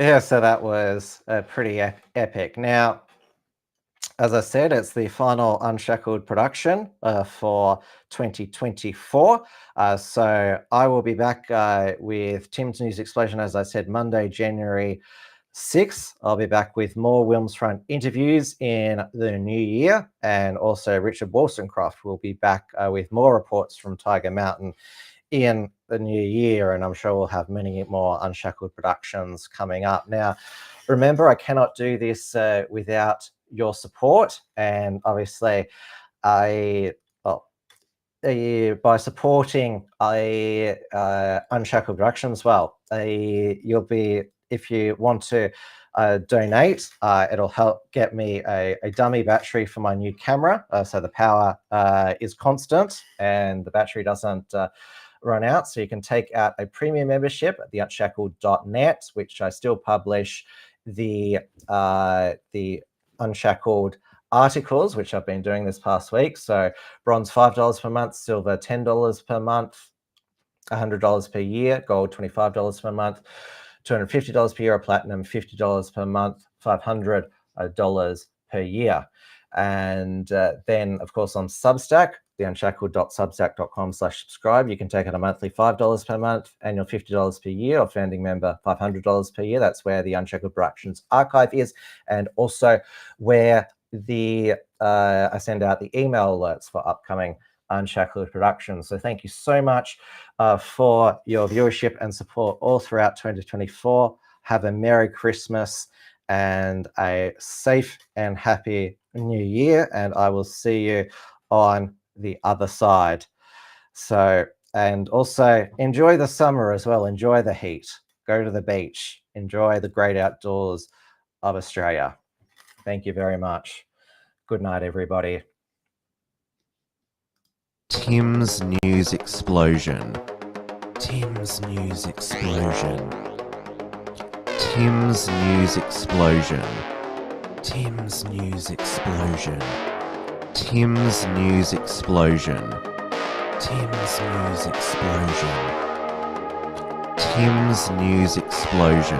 Yeah, so that was pretty epic. Now, as I said, it's the final Unshackled production for 2024. So I will be back with Tim's News Explosion, as I said, Monday, January 6th. I'll be back with more Wilmsfront interviews in the new year. And also Richard Wollstonecroft will be back with more reports from Tiger Mountain in the new year, and I'm sure we'll have many more Unshackled productions coming up. Now, remember, I cannot do this without your support, and obviously, by supporting Unshackled Productions, you'll be, if you want to donate, it'll help get me a dummy battery for my new camera, so the power is constant and the battery doesn't run out. So you can take out a premium membership at the unshackled.net, which I still publish the Unshackled articles, which I've been doing this past week. So bronze $5 per month, silver $10 per month, $100 per year, gold $25 per month, $250 per year, or platinum $50 per month, $500 per year. And then, of course, on Substack, the unshackled.substack.com/subscribe, you can take out a monthly $5 per month, annual $50 per year, or founding member $500 per year. That's where the Unshackled Productions archive is, and also where I send out the email alerts for upcoming Unshackled Productions. So thank you so much for your viewership and support all throughout 2024. Have a Merry Christmas and a safe and happy New Year, and I will see you on the other side. So, and also enjoy the summer as well. Enjoy the heat. Go to the beach. Enjoy the great outdoors of Australia. Thank you very much. Good night, everybody. Tim's News Explosion. Tim's News Explosion. Tim's News Explosion. Tim's News Explosion. Tim's News Explosion. Tim's News Explosion. Tim's News Explosion.